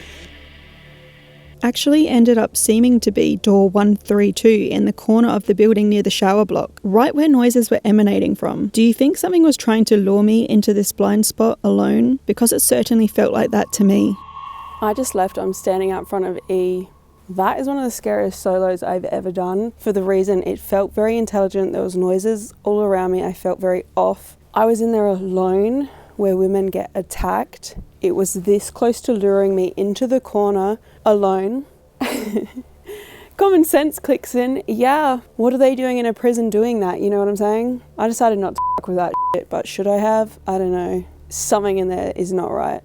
actually ended up seeming to be door 132 in the corner of the building near the shower block, right where noises were emanating from. Do you think something was trying to lure me into this blind spot alone? Because it certainly felt like that to me. I just left. I'm standing out front of E. That is one of the scariest solos I've ever done, for the reason it felt very intelligent. There was noises all around me. I felt very off. I was in there alone, where women get attacked. It was this close to luring me into the corner alone. Common sense clicks in. Yeah, what are they doing in a prison doing that? You know what I'm saying? I decided not to fuck with that shit, but should I have? I don't know. Something in there is not right.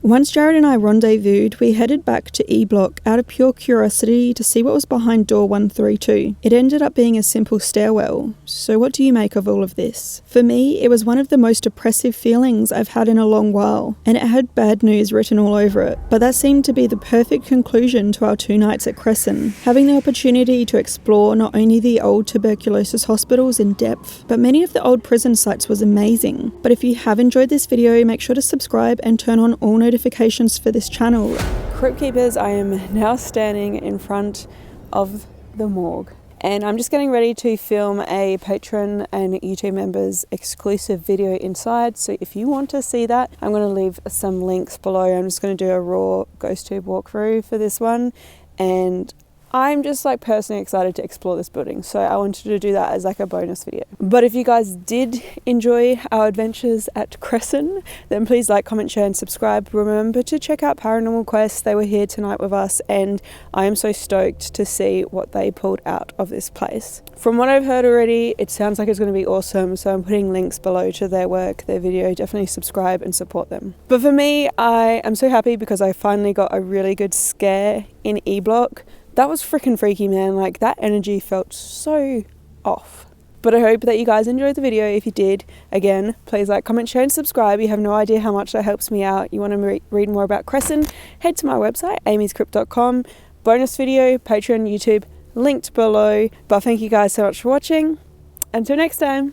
Once Jared and I rendezvoused, we headed back to E Block out of pure curiosity to see what was behind door 132. It ended up being a simple stairwell. So what do you make of all of this? For me, it was one of the most oppressive feelings I've had in a long while, and it had bad news written all over it. But that seemed to be the perfect conclusion to our 2 nights at Cresson, having the opportunity to explore not only the old tuberculosis hospitals in depth, but many of the old prison sites was amazing. But if you have enjoyed this video, make sure to subscribe and turn on all notifications for this channel. Crypt Keepers, I am now standing in front of the morgue, and I'm just getting ready to film a Patreon and YouTube members exclusive video inside. So if you want to see that, I'm going to leave some links below. I'm just going to do a raw GhostTube walkthrough for this one, and I'm just like personally excited to explore this building, so I wanted to do that as like a bonus video. But if you guys did enjoy our adventures at Cresson, then please like, comment, share and subscribe. Remember to check out Paranormal Quest. They were here tonight with us, and I am so stoked to see what they pulled out of this place. From what I've heard already, it sounds like it's going to be awesome, so I'm putting links below to their work, their video. Definitely subscribe and support them. But for me, I am so happy because I finally got a really good scare in E Block. That was freaking freaky, man. Like, that energy felt so off. But I hope that you guys enjoyed the video. If you did, again, please like, comment, share and subscribe. You have no idea how much that helps me out. You want to read more about Cresson, head to my website, AmysCrypt.com. Bonus video, Patreon, YouTube, linked below. But thank you guys so much for watching. Until next time.